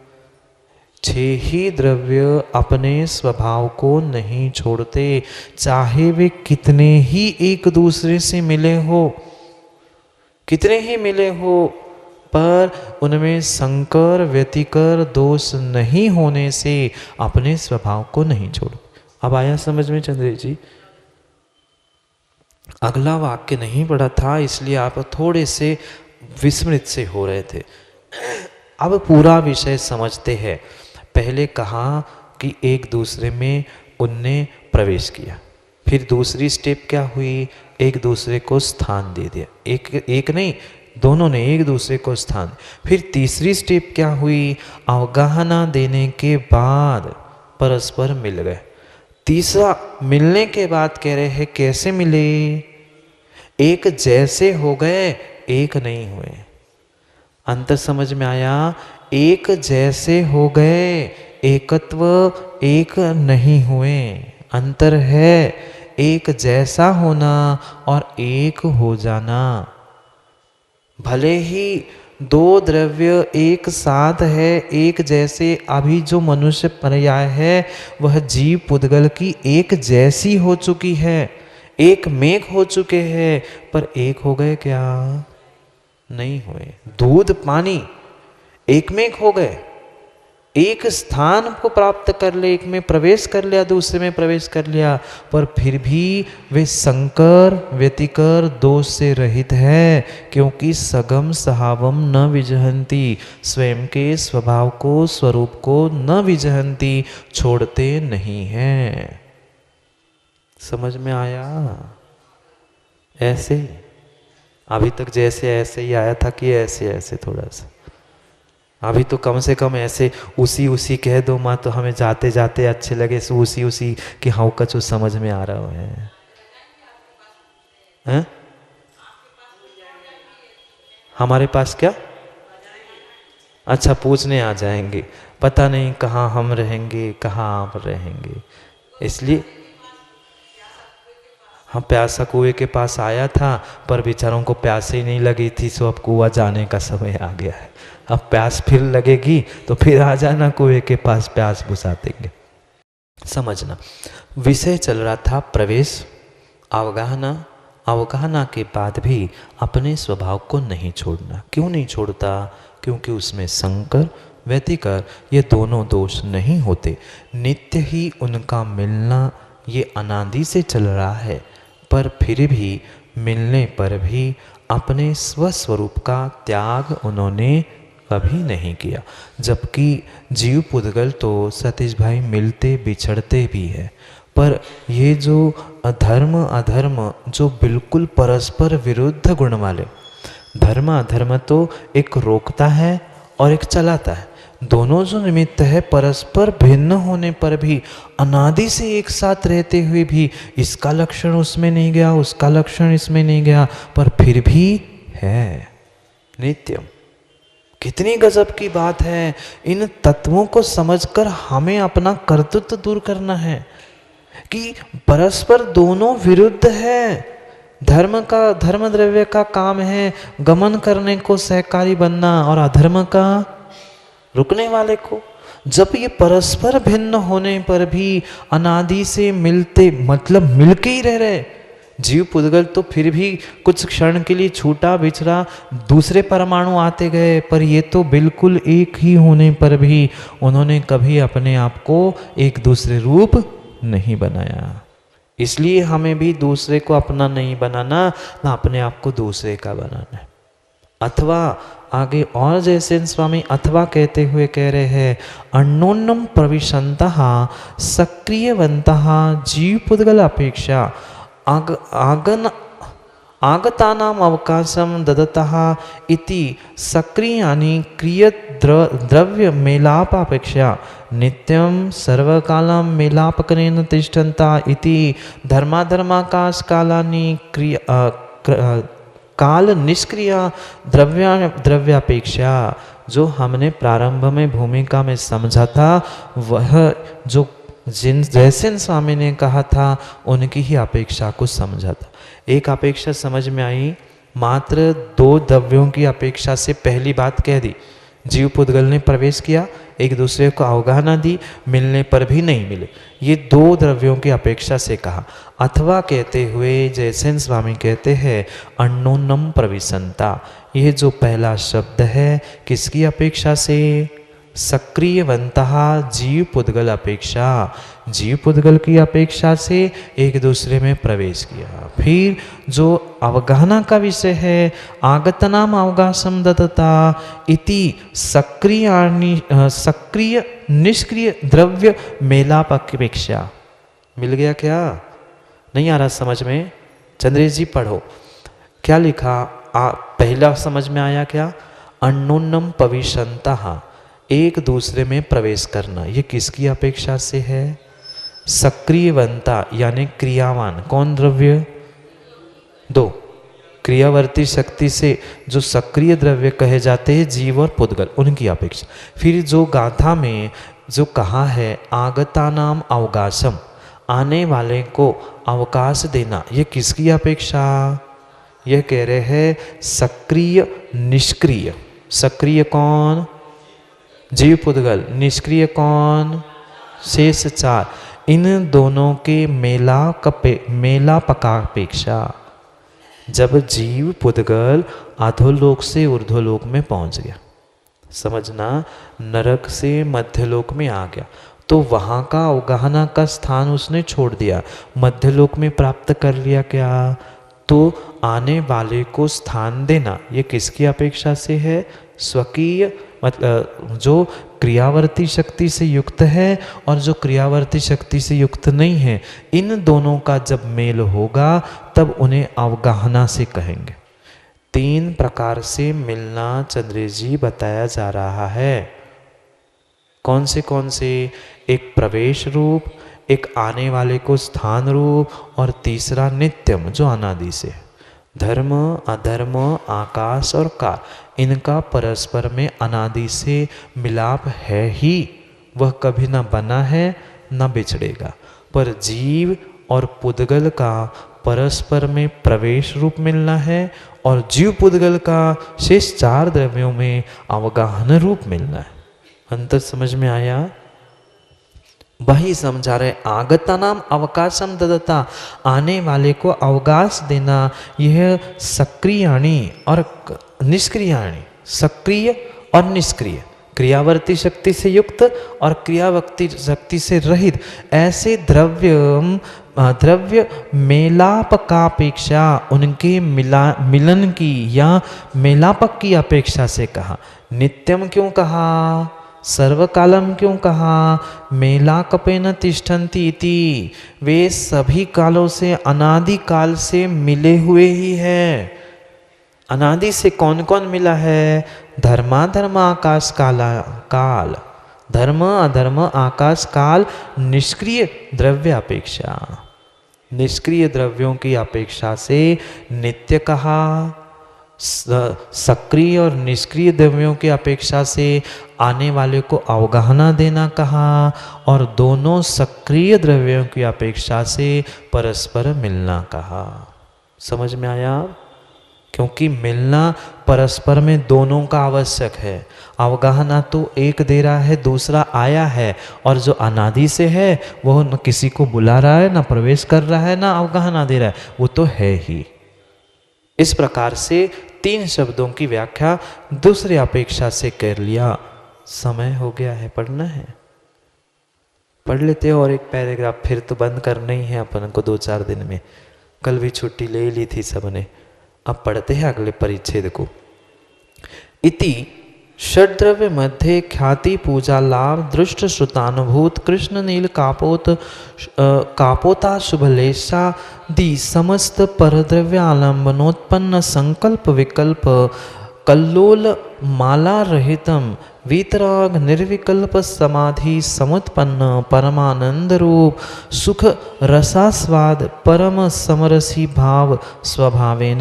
6 ही द्रव्य अपने स्वभाव को नहीं छोड़ते, चाहे वे कितने ही एक दूसरे से मिले हो, कितने ही मिले हो, पर उनमें संकर व्यतिकर दोष नहीं होने से अपने स्वभाव को नहीं छोड़ो। अब आया समझ में चंद्रेश जी? अगला वाक्य नहीं पढ़ा था, इसलिए आप थोड़े से विस्मृत से हो रहे थे। अब पूरा विषय समझते हैं। पहले कहा कि एक दूसरे में उनने प्रवेश किया, फिर दूसरी स्टेप क्या हुई? एक दूसरे को स्थान दे दिया। एक नहीं, दोनों ने एक दूसरे को स्थान। फिर तीसरी स्टेप क्या हुई, अवगाहना देने के बाद परस्पर मिल गए। तीसरा, मिलने के बाद कह रहे हैं कैसे मिले, एक जैसे हो गए, एक नहीं हुए। अंतर समझ में आया, एक जैसे हो गए, एकत्व एक नहीं हुए। अंतर है एक जैसा होना और एक हो जाना। भले ही दो द्रव्य एक साथ है, एक जैसे, अभी जो मनुष्य पर्याय है वह जीव पुद्गल की एक जैसी हो चुकी है, एक मेघ हो चुके हैं, पर एक हो गए क्या, नहीं हुए। दूध पानी एक में हो गए, एक स्थान को प्राप्त कर ले, एक में प्रवेश कर लिया, दूसरे में प्रवेश कर लिया, पर फिर भी वे संकर व्यतिकर दोष से रहित है, क्योंकि सगम सहावम न विजहंती, स्वयं के स्वभाव को, स्वरूप को न विजहंती, छोड़ते नहीं हैं। समझ में आया? ऐसे अभी तक जैसे ऐसे ही आया था कि ऐसे ऐसे थोड़ा सा, अभी तो कम से कम ऐसे उसी उसी कह दो माँ, तो हमें जाते जाते अच्छे लगे, सो उसी उसी कि हाँ कछु समझ में आ रहा है? हमारे पास क्या? अच्छा, पूछने आ जाएंगे, पता नहीं कहाँ हम रहेंगे, कहाँ आप रहेंगे। इसलिए हम प्यासा कुएं के पास आया था, पर बेचारों को प्यास ही नहीं लगी थी, सो अब कुआं जाने का समय आ गया है। अब प्यास फिर लगेगी तो फिर आ जाना कुएं के पास, प्यास बुझा देंगे। समझना, विषय चल रहा था प्रवेश, अवगाहना। अवगाहना के बाद भी अपने स्वभाव को नहीं छोड़ना। क्यों नहीं छोड़ता? क्योंकि उसमें संकर व्यतिकर ये दोनों दोष नहीं होते। नित्य ही उनका मिलना ये अनादि से चल रहा है, पर फिर भी मिलने पर भी अपने स्वस्वरूप का त्याग उन्होंने कभी नहीं किया। जबकि जीव पुद्गल तो सतीश भाई मिलते बिछड़ते भी है, पर ये जो अधर्म अधर्म जो बिल्कुल परस्पर विरुद्ध गुण वाले, धर्म अधर्म तो एक रोकता है और एक चलाता है, दोनों जो निमित्त है परस्पर भिन्न होने पर भी, अनादि से एक साथ रहते हुए भी, इसका लक्षण उसमें नहीं गया, उसका लक्षण इसमें नहीं गया, पर फिर भी है नित्यम। कितनी गजब की बात है। इन तत्वों को समझकर हमें अपना कर्तृत्व दूर करना है कि परस्पर दोनों विरुद्ध है। धर्म का, धर्म द्रव्य का काम है गमन करने को, सहकारी बनना, और अधर्म का रुकने वाले को। जब ये परस्पर भिन्न होने पर भी अनादि से मिलते, मतलब मिलके ही रह रहे, जीव पुद्गल तो फिर भी कुछ क्षण के लिए छूटा बिछड़ा, दूसरे परमाणु आते गए, पर ये तो बिल्कुल एक ही होने पर भी उन्होंने कभी अपने आप को एक दूसरे रूप नहीं बनाया। इसलिए हमें भी दूसरे को अपना नहीं बनाना, ना अपने आप को दूसरे का बनाना है। अथवा आगे और जैसे स्वामी अथवा कहते हुए कह रहे हैं, अन्योन्यम प्रविशन्तः सक्रियवन्तः जीव पुद्गल अपेक्षा आगतानाम अवकाशम ददतः इति सक्रियानि क्रिय द्रव्य मेलापापेक्षा नित्यं सर्वकालं मेलापकरेण तिष्ठन्ता इति धर्माधर्माकाश कालानि काल निष्क्रिय द्रव्यापेक्षा। जो हमने प्रारंभ में भूमिका में समझा था, वह जो जैसे स्वामी ने कहा था उनकी ही अपेक्षा को समझा था। एक अपेक्षा समझ में आई, मात्र दो द्रव्यों की अपेक्षा से पहली बात कह दी। जीव पुद्गल ने प्रवेश किया, एक दूसरे को अवगाहना दी, मिलने पर भी नहीं मिले, ये दो द्रव्यों की अपेक्षा से कहा। अथवा कहते हुए जयसेन स्वामी कहते हैं अन्योन्यम प्रविशन्ता, यह जो पहला शब्द है किसकी अपेक्षा से? सक्रियवन्तः जीव पुद्गल अपेक्षा, जीव पुद्गल की अपेक्षा से एक दूसरे में प्रवेश किया। फिर जो अवगाहना का विषय है, आगतनाम अवकाशम ददता इति सक्रिय निष्क्रिय द्रव्य मेलाप अपेक्षा। मिल गया क्या? नहीं आ रहा समझ में? चंद्रेश जी पढ़ो क्या लिखा। पहला समझ में आया क्या? अन्योन्यम पविशंतः, एक दूसरे में प्रवेश करना। ये किसकी अपेक्षा से है? सक्रियवंता यानी क्रियावान। कौन द्रव्य? दो। क्रियावर्ती शक्ति से जो सक्रिय द्रव्य कहे जाते हैं जीव और पुद्गल, उनकी अपेक्षा। फिर जो गाथा में जो कहा है आगता नाम अवकाशम, आने वाले को अवकाश देना, ये किसकी अपेक्षा? यह कह रहे हैं सक्रिय निष्क्रिय। सक्रिय कौन? जीव पुद्गल। निष्क्रिय कौन? शेष चार। इन दोनों के मेलापकापेक्षा जब जीव पुद्गल अधोलोक से ऊर्ध्वलोक में पहुंच गया, समझना, नरक से मध्यलोक में आ गया, तो वहां का अवगाहना का स्थान उसने छोड़ दिया, मध्यलोक में प्राप्त कर लिया क्या? तो आने वाले को स्थान देना, ये किसकी अपेक्षा से है? स्वकीय, मतलब जो क्रियावर्ती शक्ति से युक्त है और जो क्रियावर्ती शक्ति से युक्त नहीं है, इन दोनों का जब मेल होगा तब उन्हें अवगाहना से कहेंगे। तीन प्रकार से मिलना चंद्रेश जी बताया जा रहा है। कौन से? एक प्रवेश रूप, एक आने वाले को स्थान रूप, और तीसरा नित्यम जो अनादि से। धर्म अधर्म आकाश और काल, इनका परस्पर में अनादि से मिलाप है ही, वह कभी न बना है न बिछड़ेगा। पर जीव और पुद्गल का परस्पर में प्रवेश रूप मिलना है और जीव पुद्गल का शेष चार द्रव्यों में अवगाहन रूप मिलना है। अंतर समझ में आया? वही समझा रहे आगता नाम अवकाशम ददता, आने वाले को अवकाश देना, यह सक्रियाणी और निष्क्रियाणी, सक्रिय और निष्क्रिय, क्रियावर्ती शक्ति से युक्त और क्रियावर्ती शक्ति से रहित, ऐसे द्रव्य मेलापकापेक्षा, उनके मिलन की या मेलापक की अपेक्षा से कहा। नित्यम क्यों कहा? सर्वकालम क्यों कहा? मेलाकपेन तिष्ठन्ति इति, वे सभी कालों से अनादि काल से मिले हुए ही है। अनादि से कौन कौन मिला है? धर्माधर्म आकाश काल, धर्म अधर्म आकाश काल, निष्क्रिय द्रव्य अपेक्षा, निष्क्रिय द्रव्यों की अपेक्षा से नित्य कहा। सक्रिय और निष्क्रिय द्रव्यों की अपेक्षा से आने वाले को अवगाहना देना कहा, और दोनों सक्रिय द्रव्यों की अपेक्षा से परस्पर मिलना कहा। समझ में आया? क्योंकि मिलना परस्पर में दोनों का आवश्यक है। अवगाहना तो एक दे रहा है, दूसरा आया है, और जो अनादि से है वह न किसी को बुला रहा है, न प्रवेश कर रहा है, न अवगाहना दे रहा है, वो तो है ही। इस प्रकार से तीन शब्दों की व्याख्या दूसरी अपेक्षा से कर लिया। समय हो गया है, पढ़ना है, पढ़ लेते हो। और एक पैराग्राफ फिर तो बंद करना ही है अपन को 2-4 दिन में। कल भी छुट्टी ले ली थी सबने। अब पढ़ते हैं अगले परिच्छेद को। इति षड्द्रव्य मध्य ख्याति पूजा लाभ दृष्ट श्रुतानुभूत कृष्ण नील कापोता शुभलेशा दी समस्त परद्रव्य आलंबनोत्पन्न संकल्प विकल्प कल्लोल माला रहितम वीतराग निर्विकल्प समाधि समुत्पन्न परमानंद रूप सुख रसास्वाद परम समरसी भाव स्वभावेन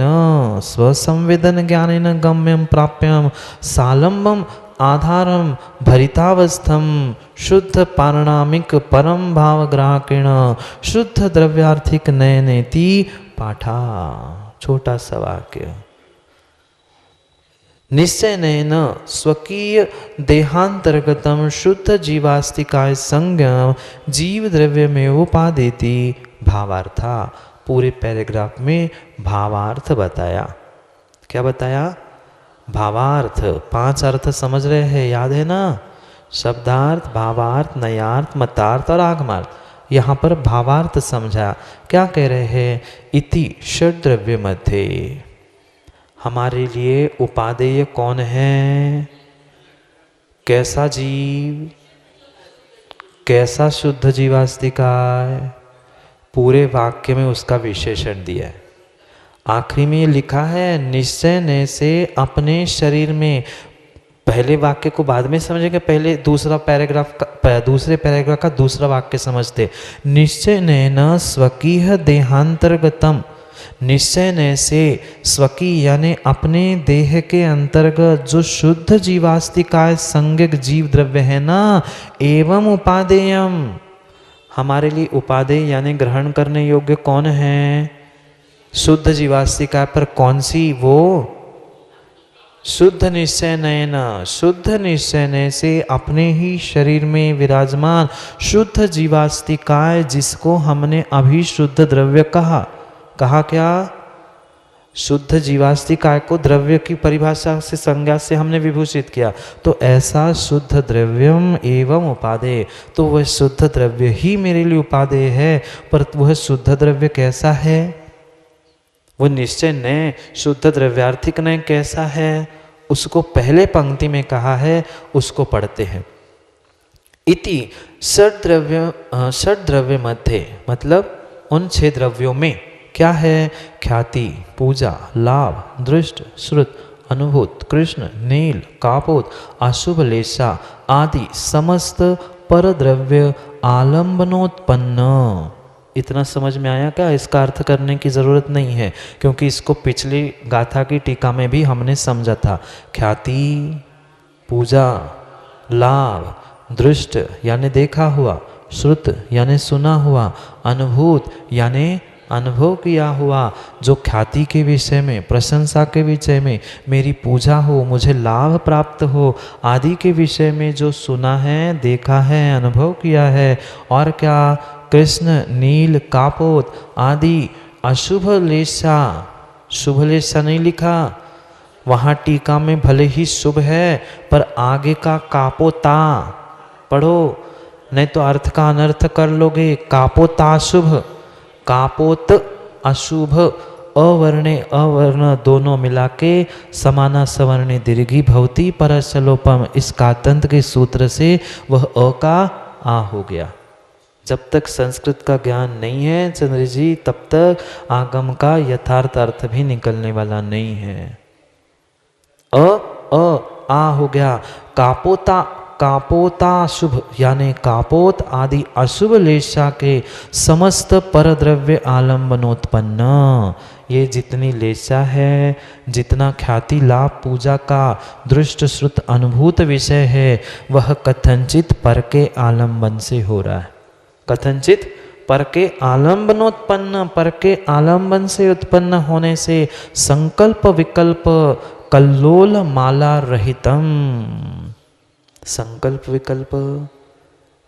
स्वसंवेदन ज्ञानेन गम्यम प्राप्यम सालंबम आधारम भरितावस्थम शुद्ध पारणामिक परम भाव ग्राहकेण शुद्ध द्रव्यार्थिक नयनेति पाठा। छोटा सा वाक्य। निश्चय नयन स्वकीय देहांतर्गतम शुद्ध जीवास्तिकाय संज्ञा जीव द्रव्य में उपादेति भावार्था। पूरे पैराग्राफ में भावार्थ बताया। क्या बताया? भावार्थ। 5 अर्थ समझ रहे हैं, याद है ना? शब्दार्थ, भावार्थ, नयार्थ, मतार्थ और आगमार्थ। यहाँ पर भावार्थ समझा। क्या कह रहे हैं? इति षड्द्रव्य मध्य, हमारे लिए उपादेय कौन है? कैसा जीव, कैसा शुद्ध जीवास्तिकाय? पूरे वाक्य में उसका विशेषण दिया है। आखिरी में ये लिखा है निश्चय ने से अपने शरीर में। पहले वाक्य को बाद में समझेंगे, पहले दूसरे पैराग्राफ का दूसरा वाक्य समझते। निश्चय न स्वकीय देहांतर्गतम, निश्चय न से स्वकीय यानी अपने देह के अंतर्गत जो शुद्ध जीवास्तिकाय संज्ञक जीव द्रव्य है ना, एवं उपादेयम, हमारे लिए उपादेय यानी ग्रहण करने योग्य कौन है? शुद्ध जीवास्तिकाय पर कौन सी? वो शुद्ध निश्चय नयन, शुद्ध निश्चय नय से अपने ही शरीर में विराजमान शुद्ध जीवास्तिकाय, जिसको हमने अभी शुद्ध द्रव्य कहा। क्या? शुद्ध जीवास्तिकाय को द्रव्य की परिभाषा से, संज्ञा से हमने विभूषित किया। तो ऐसा शुद्ध द्रव्यम एवं उपादेय, तो वह शुद्ध द्रव्य ही मेरे लिए उपादेय है। पर वह शुद्ध द्रव्य कैसा है? वो निश्चय नय शुद्ध द्रव्यार्थिक नय कैसा है? उसको पहले पंक्ति में कहा है, उसको पढ़ते हैं। इति षड द्रव्य मध्य, मतलब उन 6 द्रव्यों में क्या है? ख्याति, पूजा, लाभ, दृष्ट, श्रुत, अनुभूत, कृष्ण, नील, कापोत, अशुभ लेशा आदि समस्त परद्रव्य आलंबनोत्पन्न। इतना समझ में आया क्या? इसका अर्थ करने की जरूरत नहीं है, क्योंकि इसको पिछली गाथा की टीका में भी हमने समझा था। ख्याति, पूजा, लाभ, दृष्ट यानी देखा हुआ, श्रुत यानी सुना हुआ, अनुभूत यानी अनुभव किया हुआ, जो ख्याति के विषय में, प्रशंसा के विषय में मेरी पूजा हो, मुझे लाभ प्राप्त हो, आदि के विषय में जो सुना है, देखा है, अनुभव किया है। और क्या? कृष्ण, नील, कापोत आदि अशुभ लेशा, शुभ लेशा नहीं लिखा वहाँ टीका में, भले ही शुभ है पर आगे का कापोता पढ़ो, नहीं तो अर्थ का अनर्थ कर लोगे। कापोता शुभ, कापोत अशुभ, अवर्णे अवर्ण दोनों मिला के समाना सवर्णे दीर्घी भवती परसलोपम, इस कातंत के सूत्र से वह अ का आ हो गया। जब तक संस्कृत का ज्ञान नहीं है चंद्र जी, तब तक आगम का यथार्थ अर्थ भी निकलने वाला नहीं है। आ हो गया। कापोता, कापोता शुभ यानी कापोत आदि अशुभ लेशा के समस्त परद्रव्य आलंबनोत्पन्न, ये जितनी लेशा है, जितना ख्याति लाभ पूजा का दृष्ट श्रुत अनुभूत विषय है, वह कथनचित पर के आलंबन से हो रहा है। कथनचित पर के आलंबनोत्पन्न, पर के आलंबन से उत्पन्न होने से संकल्प विकल्प कल्लोल माला रहितम, संकल्प विकल्प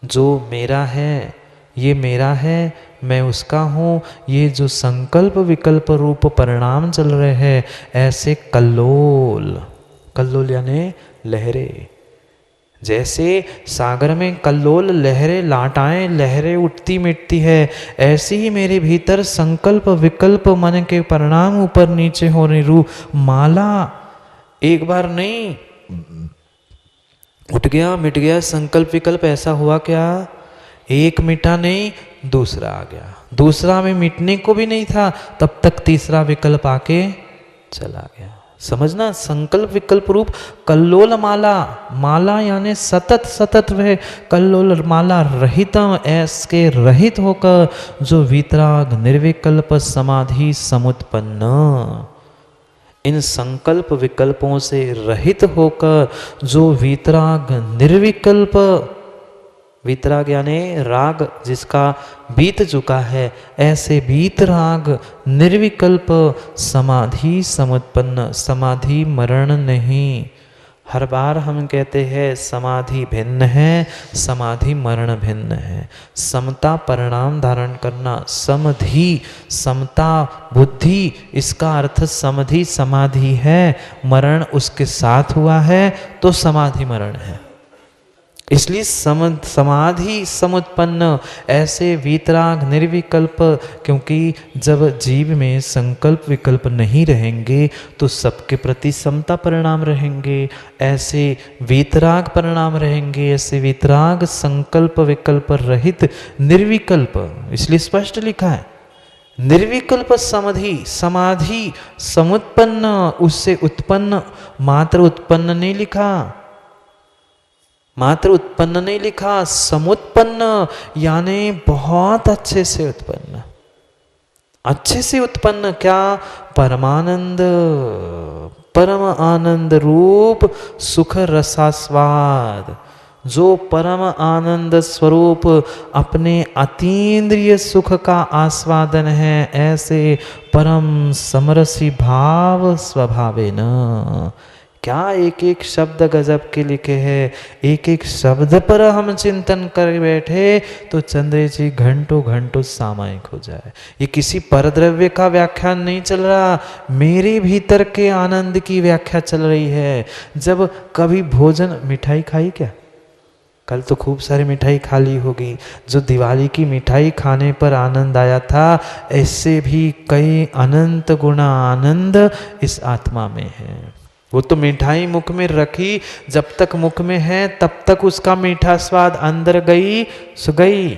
जो मेरा है, ये मेरा है, मैं उसका हूँ, ये जो संकल्प विकल्प रूप परिणाम चल रहे हैं, ऐसे कल्लोल, कल्लोल यानी लहरें, जैसे सागर में कल्लोल लहरें लाटाएं, लहरें उठती मिटती है, ऐसे ही मेरे भीतर संकल्प विकल्प मन के परिणाम ऊपर नीचे होने रूप माला, एक बार नहीं उठ गया मिट गया संकल्प विकल्प। ऐसा हुआ क्या? एक मिटा नहीं दूसरा आ गया, दूसरा में मिटने को भी नहीं था, तब तक तीसरा विकल्प आके चला गया। समझना, संकल्प विकल्प रूप कल्लोल माला, माला यानी सतत सतत वह कल्लोल माला रहितम, ऐसे रहित होकर जो वितराग निर्विकल्प समाधि समुत्पन्न, इन संकल्प विकल्पों से रहित होकर जो वितराग निर्विकल्प, वितराग यानी राग जिसका बीत चुका है, ऐसे बीतराग निर्विकल्प समाधि समुत्पन्न, समाधि मरण नहीं। हर बार हम कहते हैं समाधि भिन्न है, समाधि मरण भिन्न है। समता परिणाम धारण करना, समधि समता बुद्धि, इसका अर्थ समधि समाधि है, मरण उसके साथ हुआ है तो समाधि मरण है। इसलिए समाधि समुत्पन्न, ऐसे वीतराग निर्विकल्प, क्योंकि जब जीव में संकल्प विकल्प नहीं रहेंगे तो सबके प्रति समता परिणाम रहेंगे, ऐसे वीतराग परिणाम रहेंगे, ऐसे वीतराग संकल्प विकल्प रहित निर्विकल्प, इसलिए स्पष्ट लिखा है निर्विकल्प समाधि, समाधि समुत्पन्न, उससे उत्पन्न, मात्र उत्पन्न नहीं लिखा, मात्र उत्पन्न नहीं लिखा, समुत्पन्न यानी बहुत अच्छे से उत्पन्न, अच्छे से उत्पन्न। क्या? परमानंद, परम आनंद रूप सुख रसास्वाद, जो परम आनंद स्वरूप अपने अतीन्द्रिय सुख का आस्वादन है, ऐसे परम समरसी भाव स्वभावेन। क्या एक एक शब्द गजब के लिखे हैं, एक एक शब्द पर हम चिंतन कर बैठे तो चंद्र जी घंटों घंटों सामायिक हो जाए। ये किसी परद्रव्य का व्याख्यान नहीं चल रहा, मेरे भीतर के आनंद की व्याख्या चल रही है। जब कभी भोजन, मिठाई खाई क्या? कल तो खूब सारी मिठाई खा ली होगी। जो दिवाली की मिठाई खाने पर आनंद आया था, ऐसे भी कई अनंत गुना आनंद इस आत्मा में है। वो तो मिठाई मुख में रखी, जब तक मुख में है तब तक उसका मीठा स्वाद अंदर गई सो गई,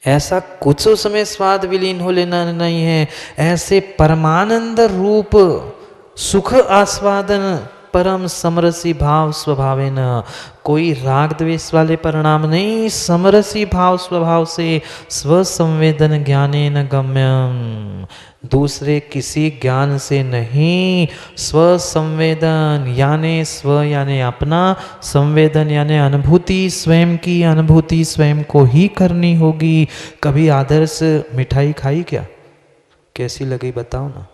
ऐसा कुछ उसमें स्वाद विलीन हो लेना नहीं है। ऐसे परमानंद रूप सुख आस्वादन परम समरसी भाव स्वभावेन, कोई राग द्वेष वाले परिणाम नहीं, समरसी भाव स्वभाव से स्वसंवेदन ज्ञानेन गम्यम, दूसरे किसी ज्ञान से नहीं, स्वसंवेदन यानी स्व यानी अपना, संवेदन यानी अनुभूति, स्वयं की अनुभूति स्वयं को ही करनी होगी। कभी आदर्श मिठाई खाई क्या? कैसी लगी बताओ ना।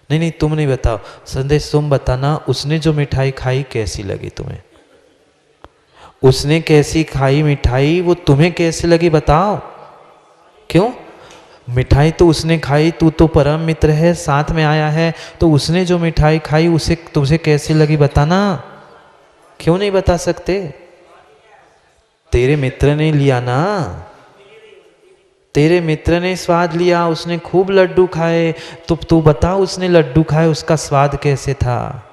नहीं नहीं तुम नहीं बताओ, संदेश तुम बताना, उसने जो मिठाई खाई कैसी लगी तुम्हें? उसने कैसी खाई मिठाई, वो तुम्हें कैसी लगी बताओ। क्यों? मिठाई तो उसने खाई, तू तो परम मित्र है, साथ में आया है, तो उसने जो मिठाई खाई उसे तुझे कैसी लगी बताना। क्यों नहीं बता सकते? तेरे मित्र ने लिया ना, तेरे मित्र ने स्वाद लिया, उसने खूब लड्डू खाए, तो तू बता उसने लड्डू खाए उसका स्वाद कैसे था।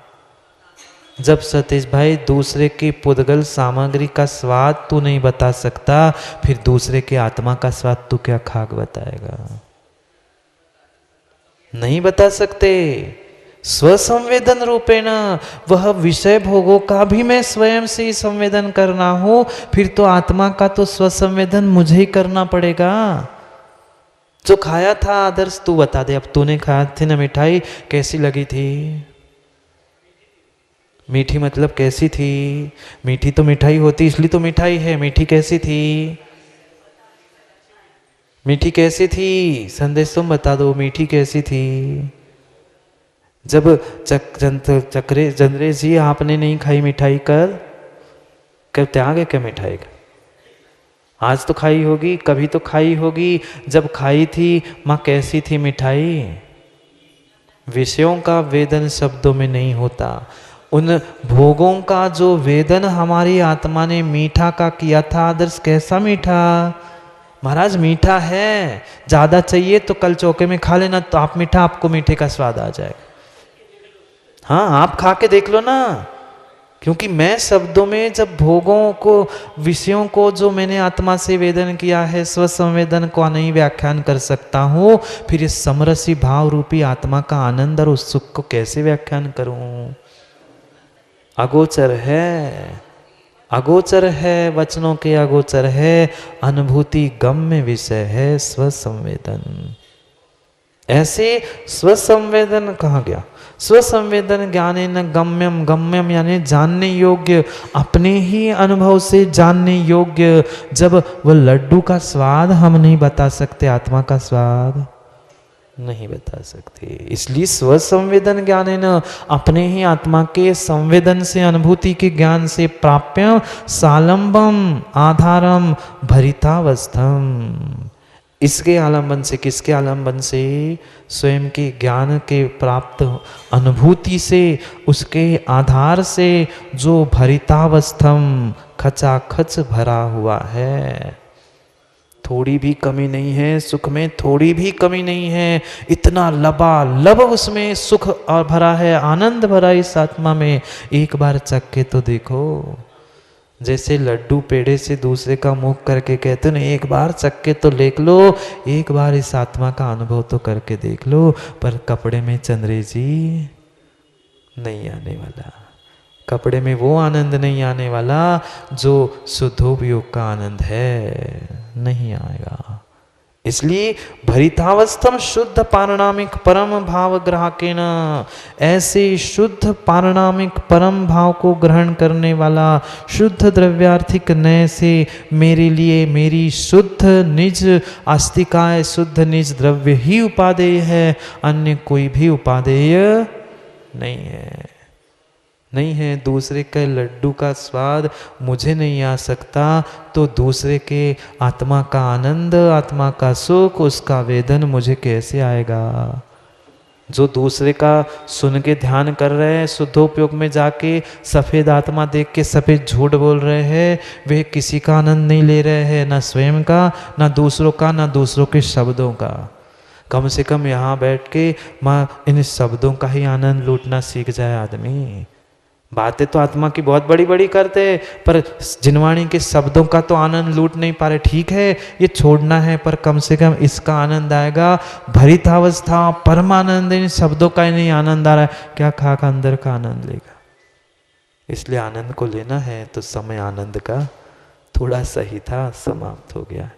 जब सतीश भाई दूसरे की पुद्गल सामग्री का स्वाद तू नहीं बता सकता, फिर दूसरे के आत्मा का स्वाद तू क्या खाक बताएगा? नहीं बता सकते। स्वसंवेदन रूपेण, वह विषय भोगों का भी मैं स्वयं से ही संवेदन करना हो, फिर तो आत्मा का तो स्वसंवेदन मुझे ही करना पड़ेगा। जो खाया था आदर्श तू बता दे, अब तूने खाया थी ना मिठाई, कैसी लगी थी? मीठी मतलब कैसी थी? मीठी तो मिठाई होती इसलिए तो मिठाई है, मीठी कैसी थी? मीठी कैसी थी? संदेश तुम बता दो, मीठी कैसी थी? जब चंद्रेश जी आपने नहीं खाई मिठाई, कब त्याग है क्या मिठाई का? आज तो खाई होगी, कभी तो खाई होगी। जब खाई थी माँ कैसी थी मिठाई? विषयों का वेदन शब्दों में नहीं होता, उन भोगों का जो वेदन हमारी आत्मा ने मीठा का किया था। आदर्श कैसा मीठा? महाराज मीठा है, ज्यादा चाहिए तो कल चौके में खा लेना, तो आप मीठा, आपको मीठे का स्वाद आ जाएगा। हाँ आप खा के देख लो ना, क्योंकि मैं शब्दों में जब भोगों को, विषयों को जो मैंने आत्मा से वेदन किया है, स्वसंवेदन को नहीं व्याख्यान कर सकता हूँ, फिर इस समरसी भाव रूपी आत्मा का आनंद और उस सुख को कैसे व्याख्यान करूं? अगोचर है, अगोचर है, वचनों के अगोचर है, अनुभूति गम्य विषय है स्वसंवेदन। ऐसे स्वसंवेदन कहा गया, स्वसंवेदन ज्ञानेन गम्यम, गम्यम यानी जानने योग्य, अपने ही अनुभव से जानने योग्य। जब वह लड्डू का स्वाद हम नहीं बता सकते, आत्मा का स्वाद नहीं बता सकते, इसलिए स्वसंवेदन ज्ञानेन, अपने ही आत्मा के संवेदन से, अनुभूति के ज्ञान से प्राप्य, सालंबम आधारम भरितावस्थम, इसके आलंबन से, किसके आलंबन से? स्वयं के ज्ञान के प्राप्त अनुभूति से, उसके आधार से जो भरितावस्थम खचाखच भरा हुआ है, थोड़ी भी कमी नहीं है सुख में, थोड़ी भी कमी नहीं है, इतना लबालब उसमें सुख भरा है, आनंद भरा इस आत्मा में। एक बार चख के तो देखो, जैसे लड्डू पेड़े से दूसरे का मुख करके कहते ना, एक बार चख के तो देख लो, एक बार इस आत्मा का अनुभव तो करके देख लो। पर कपड़े में चंद्रे जी नहीं आने वाला, कपड़े में वो आनंद नहीं आने वाला जो शुद्धोपयोग का आनंद है, नहीं आएगा। इसलिए भरितावस्थम शुद्ध पारणामिक परम भाव ग्राहकेन, ऐसे शुद्ध पारणामिक परम भाव को ग्रहण करने वाला शुद्ध द्रव्यार्थिक नय से मेरे लिए मेरी शुद्ध निज आस्तिकाय शुद्ध निज द्रव्य ही उपादेय है, अन्य कोई भी उपादेय नहीं है। नहीं है, दूसरे के लड्डू का स्वाद मुझे नहीं आ सकता, तो दूसरे के आत्मा का आनंद, आत्मा का सुख, उसका वेदन मुझे कैसे आएगा। जो दूसरे का सुन के ध्यान कर रहे हैं, शुद्धोपयोग में जाके सफ़ेद आत्मा देख के सफ़ेद झूठ बोल रहे हैं, वे किसी का आनंद नहीं ले रहे हैं, ना स्वयं का, ना दूसरों का, ना दूसरों के शब्दों का। कम से कम यहाँ बैठ के माँ इन शब्दों का ही आनंद लूटना सीख जाए आदमी। बातें तो आत्मा की बहुत बड़ी बड़ी करते हैं, पर जिनवाणी के शब्दों का तो आनंद लूट नहीं पा रहे। ठीक है, ये छोड़ना है, पर कम से कम इसका आनंद आएगा। भरितावस्था परमानंद, इन शब्दों का ही नहीं आनंद आ रहा है, क्या खाक अंदर का आनंद लेगा। इसलिए आनंद को लेना है तो समय आनंद का थोड़ा सही था, समाप्त हो गया।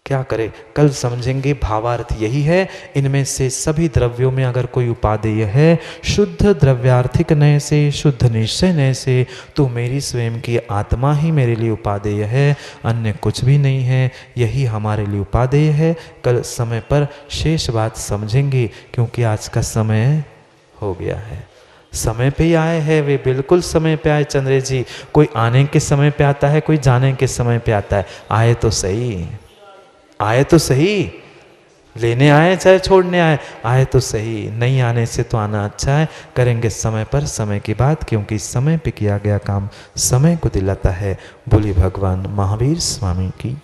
क्या करें, कल समझेंगे। भावार्थ यही है, इनमें से सभी द्रव्यों में अगर कोई उपादेय है शुद्ध द्रव्यार्थिक नय से, शुद्ध निश्चय नय से, तो मेरी स्वयं की आत्मा ही मेरे लिए उपादेय है, अन्य कुछ भी नहीं है, यही हमारे लिए उपादेय है। कल समय पर शेष बात समझेंगे, क्योंकि आज का समय हो गया है। समय पे ही आए हैं वे, बिल्कुल समय पे आए चंद्रे जी। कोई आने के समय पे आता है, कोई जाने के समय पे आता है। आए तो सही, आए तो सही, लेने आए चाहे छोड़ने आए, आए तो सही। नहीं आने से तो आना अच्छा है। करेंगे समय पर, समय की बात, क्योंकि समय पे किया गया काम समय को दिलाता है। बोली भगवान महावीर स्वामी की।